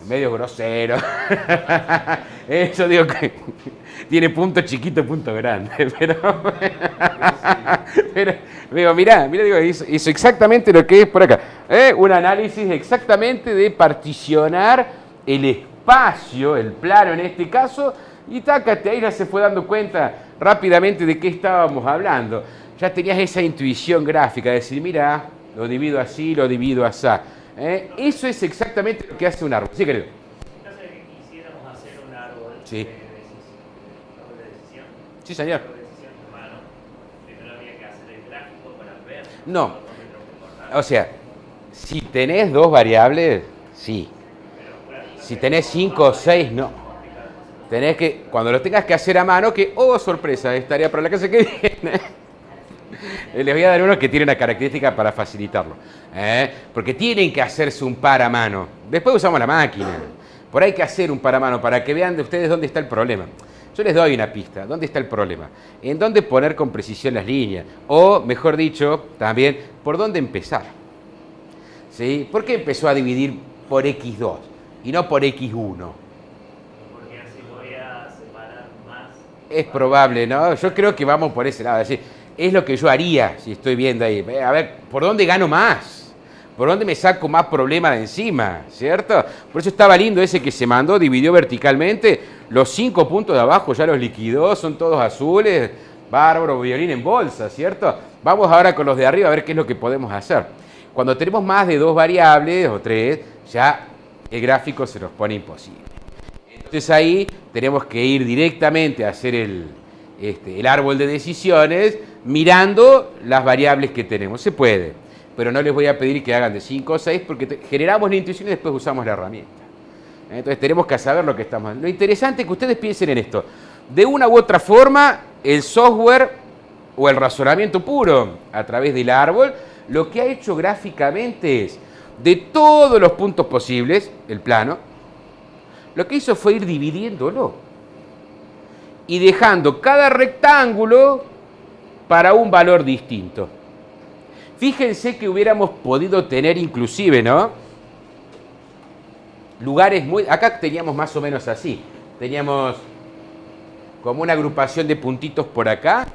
medio grosero. Eso digo que tiene punto chiquito y punto grande. Pero digo, mirá, digo, hizo exactamente lo que es por acá. Un análisis exactamente de particionar el espacio, el plano en este caso, y tácate, ahí ya se fue dando cuenta rápidamente de qué estábamos hablando. Ya tenías esa intuición gráfica, de decir, mira, lo divido así, lo divido así. Eso es exactamente lo que hace un árbol. Sí, querido. En caso de que quisiéramos hacer un árbol sí. de decisión, sí, señor. de decisión humano, no habría que hacer el gráfico para ver. No. O sea, si tenés 2 variables, sí. Si tenés 5 o 6, no. Tenés que, cuando lo tengas que hacer a mano, que, oh, sorpresa, es tarea para la clase que viene. Les voy a dar uno que tiene una característica para facilitarlo. Porque tienen que hacerse un par a mano. Después usamos la máquina. Por ahí hay que hacer un par a mano para que vean de ustedes dónde está el problema. Yo les doy una pista. ¿Dónde está el problema? En dónde poner con precisión las líneas. O, mejor dicho, también, por dónde empezar. ¿Sí? ¿Por qué empezó a dividir por x2 y no por x1? Porque así voy a separar más. Es probable, ¿no? Yo creo que vamos por ese lado. Es decir, es lo que yo haría si estoy viendo ahí. A ver, ¿por dónde gano más? ¿Por dónde me saco más problema de encima? ¿Cierto? Por eso estaba lindo ese que se mandó, dividió verticalmente. Los 5 puntos de abajo ya los liquidó, son todos azules. Bárbaro, violín en bolsa, ¿cierto? Vamos ahora con los de arriba a ver qué es lo que podemos hacer. Cuando tenemos más de 2 variables o 3, ya el gráfico se nos pone imposible. Entonces ahí tenemos que ir directamente a hacer el árbol de decisiones mirando las variables que tenemos. Se puede, pero no les voy a pedir que hagan de 5 o 6 porque generamos la intuición y después usamos la herramienta. Entonces tenemos que saber lo que estamos haciendo. Lo interesante es que ustedes piensen en esto. De una u otra forma, el software o el razonamiento puro a través del árbol, lo que ha hecho gráficamente es, de todos los puntos posibles, el plano, lo que hizo fue ir dividiéndolo y dejando cada rectángulo para un valor distinto. Fíjense que hubiéramos podido tener inclusive, ¿no? Lugares muy... Acá teníamos más o menos así. Teníamos como una agrupación de puntitos por acá,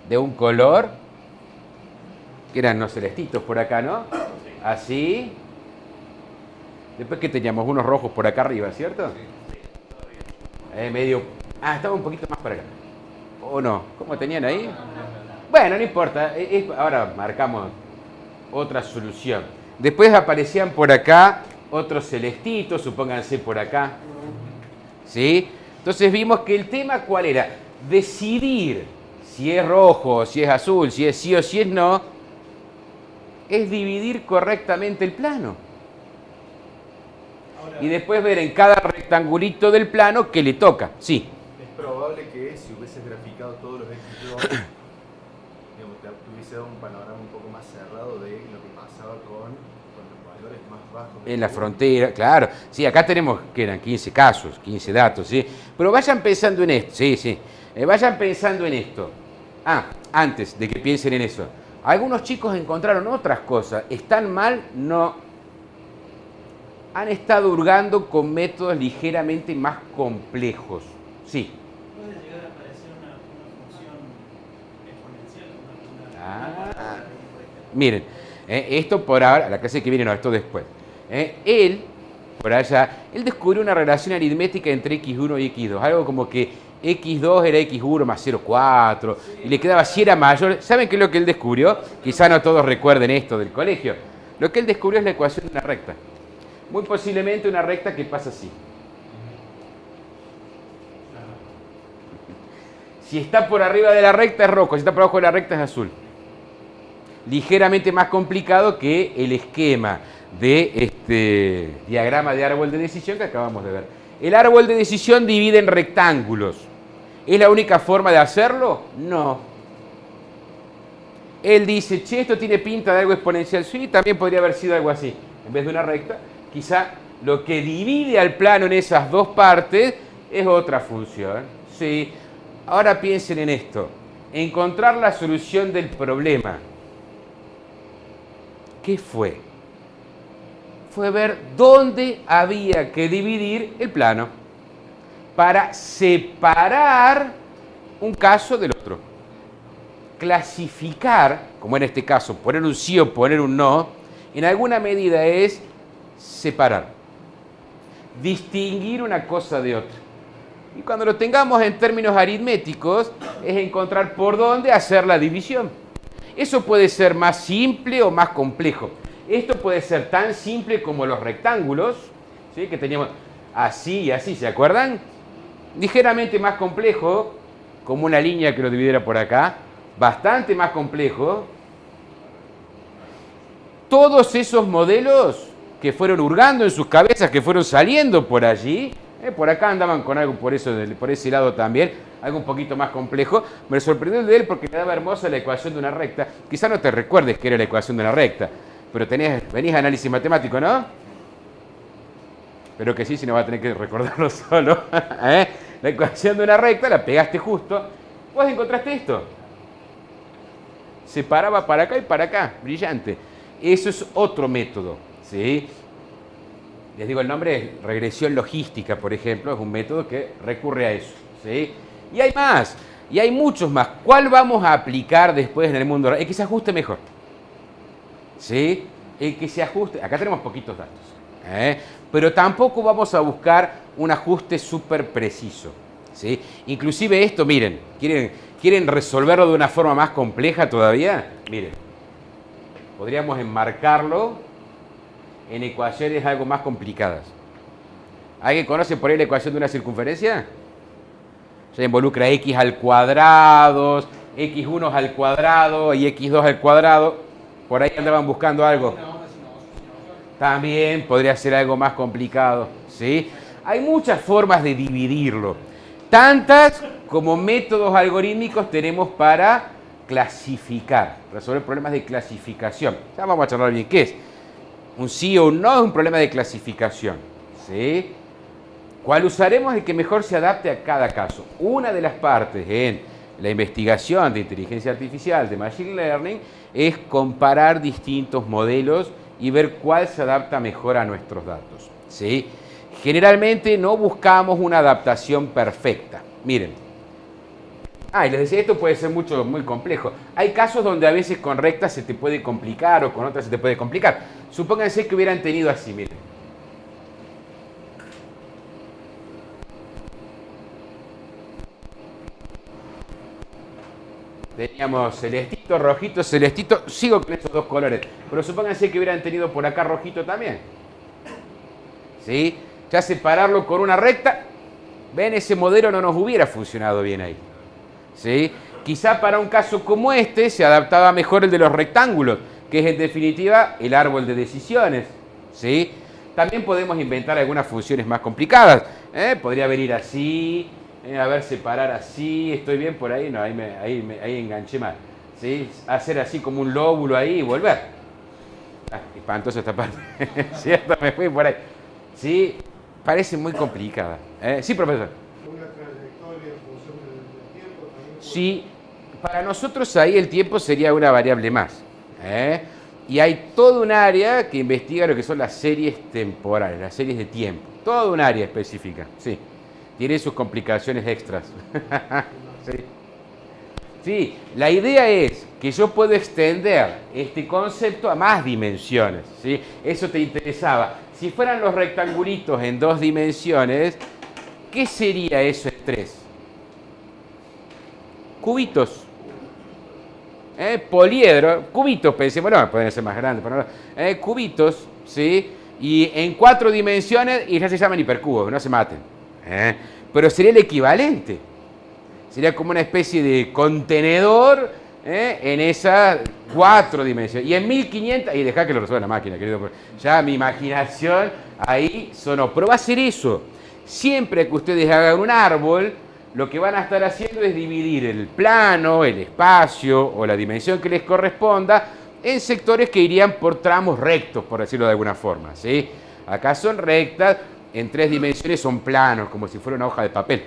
de un color, que eran los celestitos por acá, ¿no? Así. Después que teníamos unos rojos por acá arriba, ¿cierto? Medio... estaba un poquito más para acá. ¿O no? ¿Cómo tenían ahí? Bueno, no importa. Ahora marcamos otra solución. Después aparecían por acá otros celestitos, supónganse por acá. ¿Sí? Entonces vimos que el tema, ¿cuál era? Decidir si es rojo, si es azul, si es sí o si es no, es dividir correctamente el plano. Y después ver en cada rectangulito del plano qué le toca. Sí. Es probable que si hubieses graficado todos los X2, digamos, te hubiese dado un panorama un poco más cerrado de lo que pasaba con los valores más bajos. En la frontera, claro. Sí, acá tenemos que eran 15 casos, 15 datos, ¿sí? Pero vayan pensando en esto, sí. Vayan pensando en esto. Antes de que piensen en eso. Algunos chicos encontraron otras cosas. ¿Están mal? No. Han estado hurgando con métodos ligeramente más complejos. Sí. ¿Puede llegar a aparecer una función exponencial? Miren, esto por ahora, la clase que viene no, esto después. Él, por allá, él descubrió una relación aritmética entre x1 y x2. Algo como que x2 era x1 más 0,4 y le quedaba si era mayor. ¿Saben qué es lo que él descubrió? Quizá no todos recuerden esto del colegio. Lo que él descubrió es la ecuación de una recta. Muy posiblemente una recta que pasa así. Si está por arriba de la recta es rojo, si está por abajo de la recta es azul. Ligeramente más complicado que el esquema de este diagrama de árbol de decisión que acabamos de ver. El árbol de decisión divide en rectángulos. ¿Es la única forma de hacerlo? No. Él dice, che, esto tiene pinta de algo exponencial. Sí, también podría haber sido algo así. En vez de una recta, quizá lo que divide al plano en esas dos partes es otra función. Sí. Ahora piensen en esto. Encontrar la solución del problema. ¿Qué fue? Fue ver dónde había que dividir el plano para separar un caso del otro. Clasificar, como en este caso, poner un sí o poner un no, en alguna medida es separar, distinguir una cosa de otra. Y cuando lo tengamos en términos aritméticos, es encontrar por dónde hacer la división. Eso puede ser más simple o más complejo. Esto puede ser tan simple como los rectángulos, ¿sí? Que teníamos así y así, ¿se acuerdan? Ligeramente más complejo, como una línea que lo dividiera por acá, bastante más complejo. Todos esos modelos que fueron hurgando en sus cabezas, que fueron saliendo por allí, por acá andaban con algo por ese lado también, algo un poquito más complejo. Me sorprendió el de él porque me daba hermosa la ecuación de una recta. Quizá no te recuerdes que era la ecuación de una recta, pero venís a análisis matemático, ¿no? Pero que sí, si no vas a tener que recordarlo solo. La ecuación de una recta, la pegaste justo. ¿Vos encontraste esto? Se paraba para acá y para acá, brillante. Eso es otro método, ¿sí? Les digo el nombre, es regresión logística, por ejemplo, es un método que recurre a eso, ¿sí? Y hay más, y hay muchos más. ¿Cuál vamos a aplicar después en el mundo real? El que se ajuste mejor, ¿sí? El que se ajuste, acá tenemos poquitos datos, pero tampoco vamos a buscar un ajuste súper preciso, ¿sí? Inclusive esto, miren, ¿quieren resolverlo de una forma más compleja todavía? Miren, podríamos enmarcarlo en ecuaciones algo más complicadas. ¿Alguien conoce por ahí la ecuación de una circunferencia? Se involucra x al cuadrado, x1 al cuadrado y x2 al cuadrado. Por ahí andaban buscando algo. También podría ser algo más complicado, ¿sí? Hay muchas formas de dividirlo. Tantas como métodos algorítmicos tenemos para clasificar, resolver problemas de clasificación. Ya vamos a charlar bien qué es. Un sí o un no es un problema de clasificación, ¿sí? ¿Cuál usaremos? El que mejor se adapte a cada caso. Una de las partes en la investigación de inteligencia artificial, de machine learning, es comparar distintos modelos y ver cuál se adapta mejor a nuestros datos, ¿sí? Generalmente no buscamos una adaptación perfecta. Miren. Y les decía, esto puede ser muy complejo. Hay casos donde a veces con rectas se te puede complicar o con otras se te puede complicar. Supónganse que hubieran tenido así, miren. Teníamos celestito, rojito, celestito. Sigo con estos dos colores. Pero supónganse que hubieran tenido por acá rojito también. ¿Sí? Ya separarlo con una recta. ¿Ven? Ese modelo no nos hubiera funcionado bien ahí. ¿Sí? Quizá para un caso como este se adaptaba mejor el de los rectángulos, que es en definitiva el árbol de decisiones. ¿Sí? También podemos inventar algunas funciones más complicadas. Podría venir así. A ver, separar así, estoy bien por ahí, no, ahí enganché mal. ¿Sí? Hacer así como un lóbulo ahí y volver. Espantosa esta parte. ¿Cierto? Me fui por ahí. Sí, parece muy complicada. Sí, profesor. ¿Una trayectoria en función del tiempo también? Sí, para nosotros ahí el tiempo sería una variable más. Y hay todo un área que investiga lo que son las series temporales, las series de tiempo. Todo un área específica, sí. Tiene sus complicaciones extras. Sí. Sí, la idea es que yo puedo extender este concepto a más dimensiones. ¿Sí? Eso te interesaba. Si fueran los rectangulitos en 2 dimensiones, ¿qué sería eso en 3? Cubitos. Poliedro. Cubitos, pensemos, no, pueden ser más grandes. Pero no. Cubitos, ¿sí? Y en 4 dimensiones, y ya se llaman hipercubos, no se maten. Pero sería el equivalente. Sería como una especie de contenedor en esas 4 dimensiones. Y en 1500, y dejá que lo resuelva la máquina, querido. Ya mi imaginación ahí sonó. Pero va a ser eso. Siempre que ustedes hagan un árbol, lo que van a estar haciendo es dividir el plano, el espacio o la dimensión que les corresponda en sectores que irían por tramos rectos, por decirlo de alguna forma. ¿Sí? Acá son rectas. En 3 dimensiones son planos, como si fuera una hoja de papel.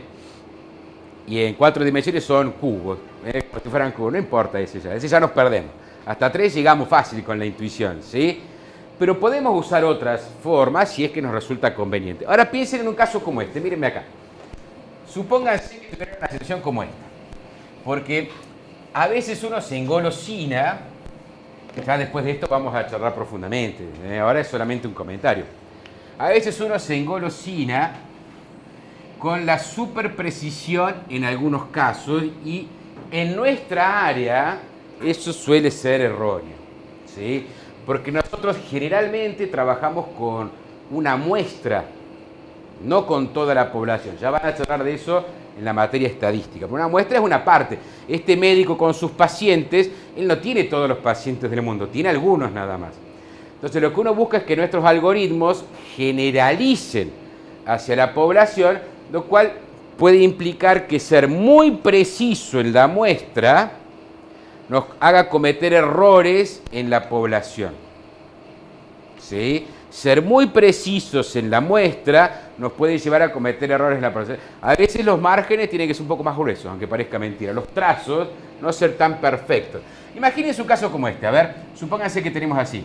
Y en 4 dimensiones son cubos, como si fueran cubos. No importa ese ya nos perdemos. Hasta 3 llegamos fácil con la intuición, ¿sí? Pero podemos usar otras formas si es que nos resulta conveniente. Ahora piensen en un caso como este, mírenme acá. Supónganse que tuvieran una situación como esta. Porque a veces uno se engolosina. Ya después de esto vamos a charlar profundamente. Ahora es solamente un comentario. A veces uno se engolosina con la superprecisión en algunos casos y en nuestra área eso suele ser erróneo, ¿sí? Porque nosotros generalmente trabajamos con una muestra, no con toda la población. Ya van a charlar de eso en la materia estadística. Pero una muestra es una parte. Este médico con sus pacientes, él no tiene todos los pacientes del mundo, tiene algunos nada más. Entonces lo que uno busca es que nuestros algoritmos generalicen hacia la población, lo cual puede implicar que ser muy preciso en la muestra nos haga cometer errores en la población. ¿Sí? Ser muy precisos en la muestra nos puede llevar a cometer errores en la población. A veces los márgenes tienen que ser un poco más gruesos, aunque parezca mentira. Los trazos no ser tan perfectos. Imagínense un caso como este. A ver, supónganse que tenemos así.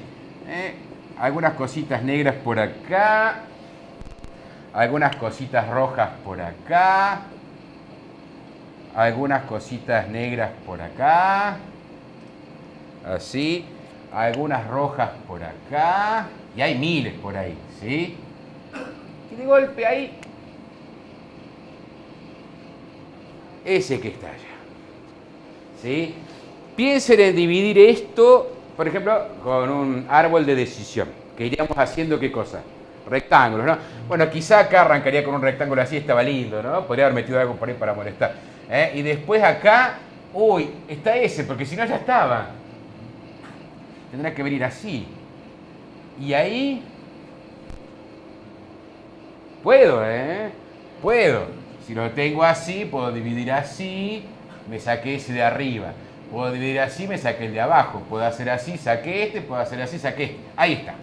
Algunas cositas negras por acá, algunas cositas rojas por acá, algunas cositas negras por acá, así, algunas rojas por acá, y hay miles por ahí, ¿sí? Y de golpe ahí, ese que está allá, ¿sí? Piensen en dividir esto, por ejemplo, con un árbol de decisión, que iríamos haciendo, ¿qué cosa? Rectángulos, ¿no? Bueno, quizá acá arrancaría con un rectángulo así, estaba lindo, ¿no? Podría haber metido algo por ahí para molestar. Y después acá, uy, está ese, porque si no ya estaba. Tendrá que venir así. Y ahí, puedo, puedo. Si lo tengo así, puedo dividir así, me saqué ese de arriba. Puedo dividir así, me saqué el de abajo. Puedo hacer así, saqué este, puedo hacer así, saqué este. Ahí está.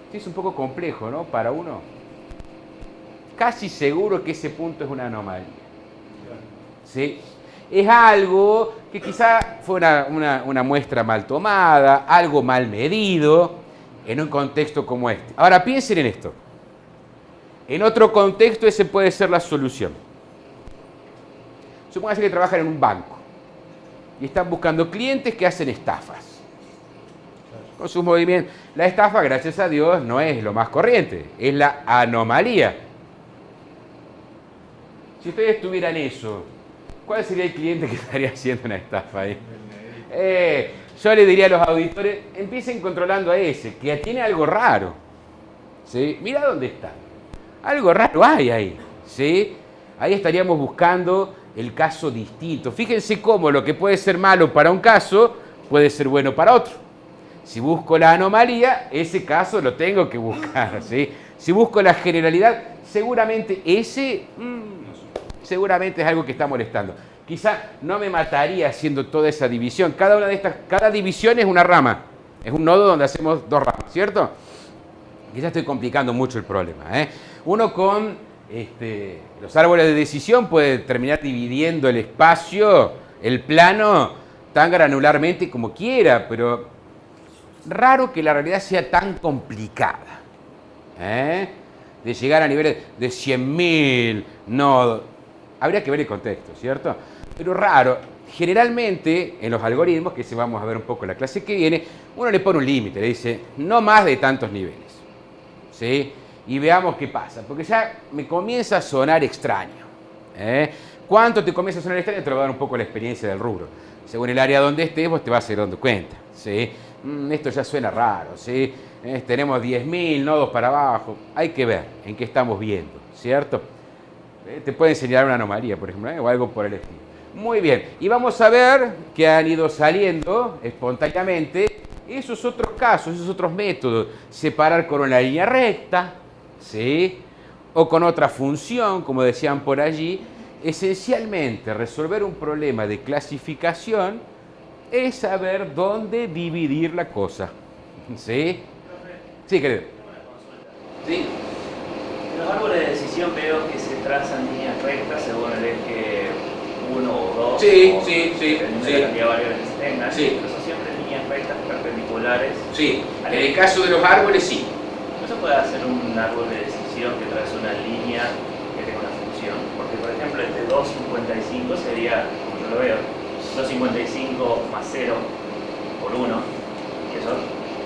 Sí, es un poco complejo, ¿no? Para uno. Casi seguro que ese punto es una anomalía. ¿Sí? Es algo que quizá fue una muestra mal tomada, algo mal medido, en un contexto como este. Ahora piensen en esto. En otro contexto ese puede ser la solución. Supónganse que trabajan en un banco y están buscando clientes que hacen estafas. Con sus movimientos. La estafa, gracias a Dios, no es lo más corriente, es la anomalía. Si ustedes tuvieran eso ¿Cuál sería el cliente que estaría haciendo una estafa ahí? Yo le diría a los auditores, empiecen controlando a ese, que tiene algo raro. ¿Sí? Mira dónde está. Algo raro hay ahí. ¿Sí? Ahí estaríamos buscando el caso distinto. Fíjense cómo lo que puede ser malo para un caso puede ser bueno para otro. Si busco la anomalía, ese caso lo tengo que buscar. ¿Sí? Si busco la generalidad, seguramente seguramente es algo que está molestando. Quizá no me mataría haciendo toda esa división. Cada división es una rama. Es un nodo donde hacemos dos ramas, ¿cierto? Quizá estoy complicando mucho el problema. Uno con los árboles de decisión puede terminar dividiendo el espacio, el plano, tan granularmente como quiera, pero raro que la realidad sea tan complicada. De llegar a niveles de 100.000 nodos. Habría que ver el contexto, ¿cierto? Pero raro. Generalmente, en los algoritmos, que se vamos a ver un poco en la clase que viene, uno le pone un límite, le dice, no más de tantos niveles. ¿Sí? Y veamos qué pasa, porque ya me comienza a sonar extraño. ¿Cuánto te comienza a sonar extraño? Te lo va a dar un poco la experiencia del rubro. Según el área donde estés, vos te vas a ir dando cuenta. ¿Sí? Esto ya suena raro. ¿Sí? Tenemos 10.000 nodos para abajo. Hay que ver en qué estamos viendo, ¿cierto? Te puede enseñar una anomalía, por ejemplo, o algo por el estilo. Muy bien, y vamos a ver que han ido saliendo espontáneamente esos otros casos, esos otros métodos. Separar con una línea recta, ¿sí? O con otra función, como decían por allí. Esencialmente, resolver un problema de clasificación es saber dónde dividir la cosa. ¿Sí? Sí, querido. Sí. En los árboles de decisión veo que se trazan líneas rectas según el eje 1 o 2. Sí, o sí. dependiendo de la cantidad de variables que se tengan. Sí. Pero son siempre líneas rectas perpendiculares. Sí, en el caso de los árboles, sí. ¿No se puede hacer un árbol de decisión que trace una línea que tenga una función? Porque, por ejemplo, este 2,55 sería, como yo lo veo, 2,55 más 0 por 1. Y eso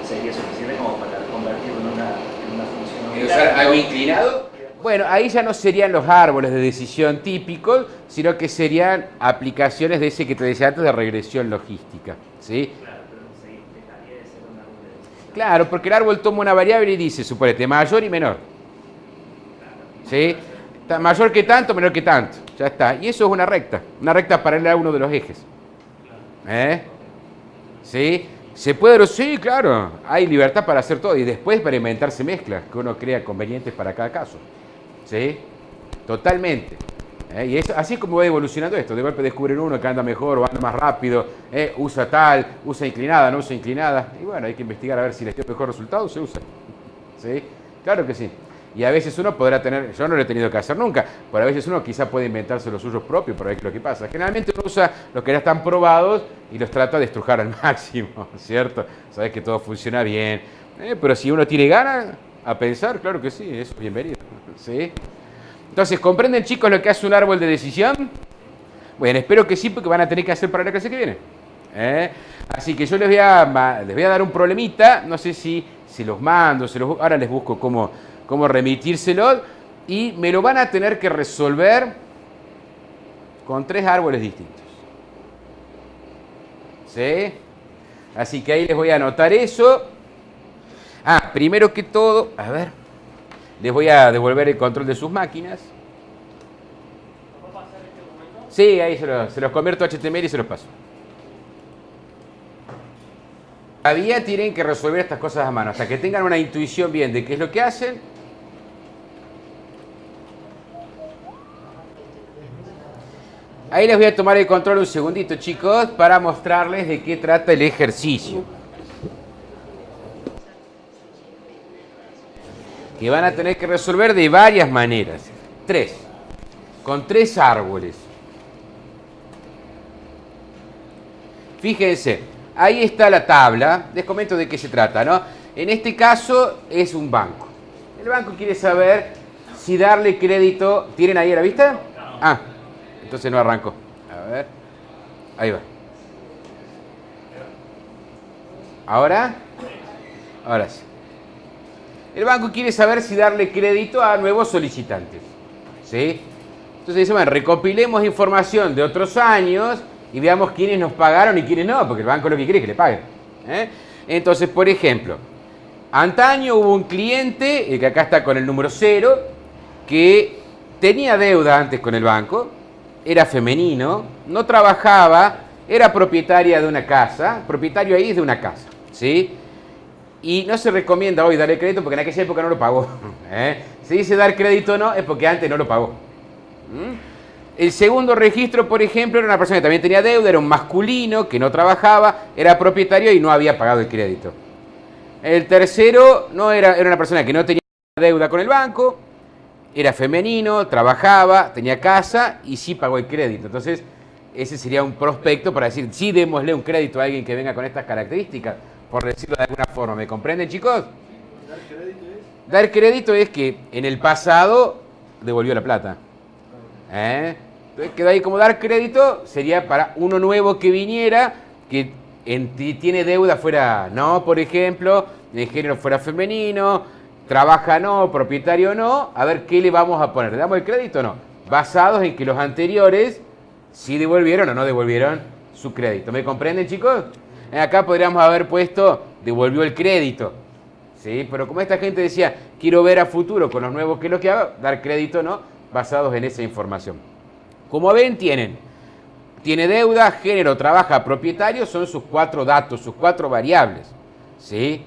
sería suficiente como para convertirlo en una función. ¿Y usar algo inclinado? Bueno, ahí ya no serían los árboles de decisión típicos, sino que serían aplicaciones de ese que te decía antes de regresión logística. ¿Sí? Claro, pero sí, dejaría de ser un árbol de decisión. Claro, porque el árbol toma una variable y dice, suponete, mayor y menor. ¿Sí? Mayor que tanto, menor que tanto. Ya está. Y eso es una recta paralela a uno de los ejes. ¿Sí? ¿Se puede? Sí, claro. Hay libertad para hacer todo y después para inventarse mezclas que uno crea convenientes para cada caso. ¿Sí? Totalmente. Y es así como va evolucionando esto. De golpe descubren uno que anda mejor o anda más rápido, usa tal, usa inclinada, no usa inclinada. Y bueno, hay que investigar a ver si les dio mejor resultado, se usa. ¿Sí? Claro que sí. Y a veces uno podrá tener, yo no lo he tenido que hacer nunca, pero a veces uno quizá puede inventarse los suyos propios para ver lo que pasa. Generalmente uno usa los que ya están probados y los trata de estrujar al máximo, ¿cierto? Sabes que todo funciona bien. Pero si uno tiene ganas a pensar, claro que sí, eso es bienvenido. ¿Sí? Entonces, ¿comprenden, chicos, lo que hace un árbol de decisión? Bueno, espero que sí, porque van a tener que hacer para la clase que viene. Así que yo les voy a dar un problemita, no sé si los mando, ahora les busco cómo remitírselo, y me lo van a tener que resolver con 3 árboles distintos. ¿Sí? Así que ahí les voy a anotar eso. Primero que todo, a ver, les voy a devolver el control de sus máquinas. ¿Nos va a pasar este documento? Sí, ahí se los convierto a HTML y se los paso. Todavía tienen que resolver estas cosas a mano, hasta que tengan una intuición bien de qué es lo que hacen. Ahí les voy a tomar el control un segundito, chicos, para mostrarles de qué trata el ejercicio. Que van a tener que resolver de varias maneras. 3. Con 3 árboles. Fíjense, ahí está la tabla. Les comento de qué se trata, ¿no? En este caso es un banco. El banco quiere saber si darle crédito. ¿Tienen ahí a la vista? Entonces no arrancó. A ver. Ahí va. ¿Ahora? Ahora sí. El banco quiere saber si darle crédito a nuevos solicitantes. ¿Sí? Entonces dice, bueno, recopilemos información de otros años y veamos quiénes nos pagaron y quiénes no, porque el banco lo que quiere es que le paguen. Entonces, por ejemplo, antaño hubo un cliente, el que acá está con el número 0, que tenía deuda antes con el banco, era femenino, no trabajaba, era propietaria de una casa, propietario ahí de una casa, ¿sí? Y no se recomienda hoy darle crédito porque en aquella época no lo pagó. Se dice dar crédito no, es porque antes no lo pagó. El segundo registro, por ejemplo, era una persona que también tenía deuda, era un masculino que no trabajaba, era propietario y no había pagado el crédito. El tercero era una persona que no tenía deuda con el banco, era femenino, trabajaba, tenía casa y sí pagó el crédito. Entonces, ese sería un prospecto para decir, sí, démosle un crédito a alguien que venga con estas características, por decirlo de alguna forma. ¿Me comprenden, chicos? ¿Dar crédito es? Dar crédito es que en el pasado devolvió la plata. Entonces queda ahí como dar crédito, sería para uno nuevo que viniera, que tiene deuda fuera no, por ejemplo, de género fuera femenino, trabaja no, propietario no, a ver qué le vamos a poner. ¿Le damos el crédito o no? Basados en que los anteriores sí devolvieron o no devolvieron su crédito. ¿Me comprenden, chicos? Acá podríamos haber puesto devolvió el crédito. ¿Sí? Pero como esta gente decía, quiero ver a futuro con los nuevos qué es lo que hago, dar crédito no, basados en esa información. Como ven, tiene deuda, género, trabaja, propietario, son sus 4 datos, sus 4 variables. ¿Sí?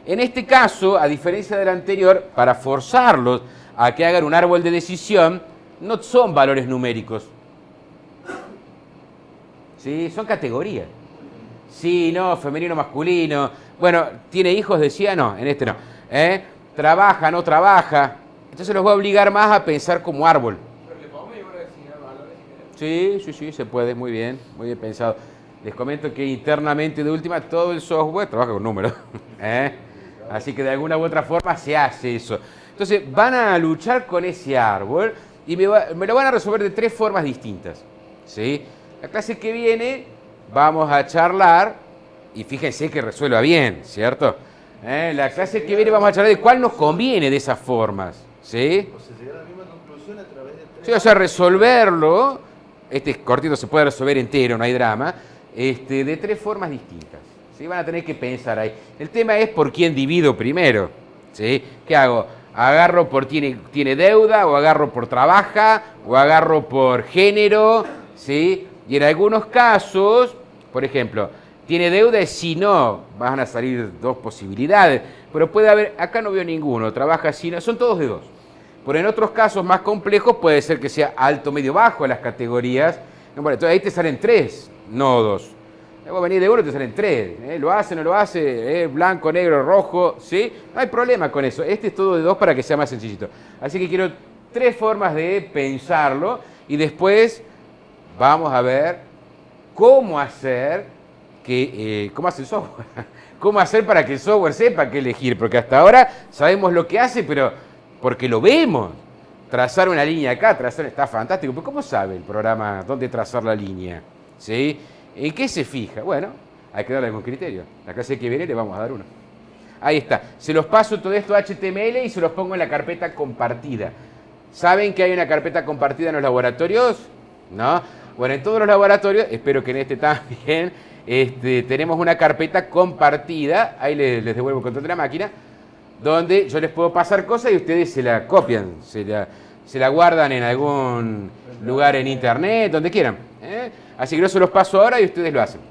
En este caso, a diferencia del anterior, para forzarlos a que hagan un árbol de decisión, no son valores numéricos. ¿Sí? Son categorías. Sí, no, femenino, masculino. Bueno, ¿tiene hijos? Decía, no, en este no. Trabaja, no trabaja. Entonces los voy a obligar más a pensar como árbol. ¿Pero le podemos llevar a designar valores? Sí, se puede, muy bien pensado. Les comento que internamente, de última, todo el software trabaja con números. Así que de alguna u otra forma se hace eso. Entonces van a luchar con ese árbol y me lo van a resolver de 3 formas distintas. ¿Sí? La clase que viene vamos a charlar, y fíjense que resuelva bien, ¿cierto? La clase que viene vamos a charlar de cuál nos conviene de esas formas. ¿Sí? O sea, llegar a la misma conclusión a través de 3. Sí, o sea, resolverlo, este cortito se puede resolver entero, no hay drama, de 3 formas distintas. ¿Sí? Van a tener que pensar ahí. El tema es por quién divido primero. ¿Sí? ¿Qué hago? ¿Agarro por tiene deuda, o agarro por trabaja, o agarro por género? ¿Sí? Y en algunos casos, por ejemplo, tiene deuda y si no, van a salir 2 posibilidades. Pero puede haber, acá no veo ninguno, trabaja si no, son todos de 2. Pero en otros casos más complejos puede ser que sea alto, medio, bajo las categorías. Bueno, entonces ahí te salen 3, no 2. Vos venís de 1 te salen 3. Lo hace, no lo hace, blanco, negro, rojo, ¿sí? No hay problema con eso. Este es todo de 2 para que sea más sencillito. Así que quiero 3 formas de pensarlo y después vamos a ver cómo hacer cómo hace el software. Cómo hacer para que el software sepa qué elegir. Porque hasta ahora sabemos lo que hace, pero porque lo vemos. Trazar una línea acá, está fantástico. Pero ¿cómo sabe el programa dónde trazar la línea? ¿Sí? ¿En qué se fija? Bueno, hay que darle algún criterio. La clase que viene le vamos a dar uno. Ahí está. Se los paso todo esto a HTML y se los pongo en la carpeta compartida. ¿Saben que hay una carpeta compartida en los laboratorios? ¿No? Bueno, en todos los laboratorios, espero que en este también, tenemos una carpeta compartida. Ahí les devuelvo el control de la máquina, donde yo les puedo pasar cosas y ustedes se la copian, se la guardan en algún lugar en internet, donde quieran. Así que yo se los paso ahora y ustedes lo hacen.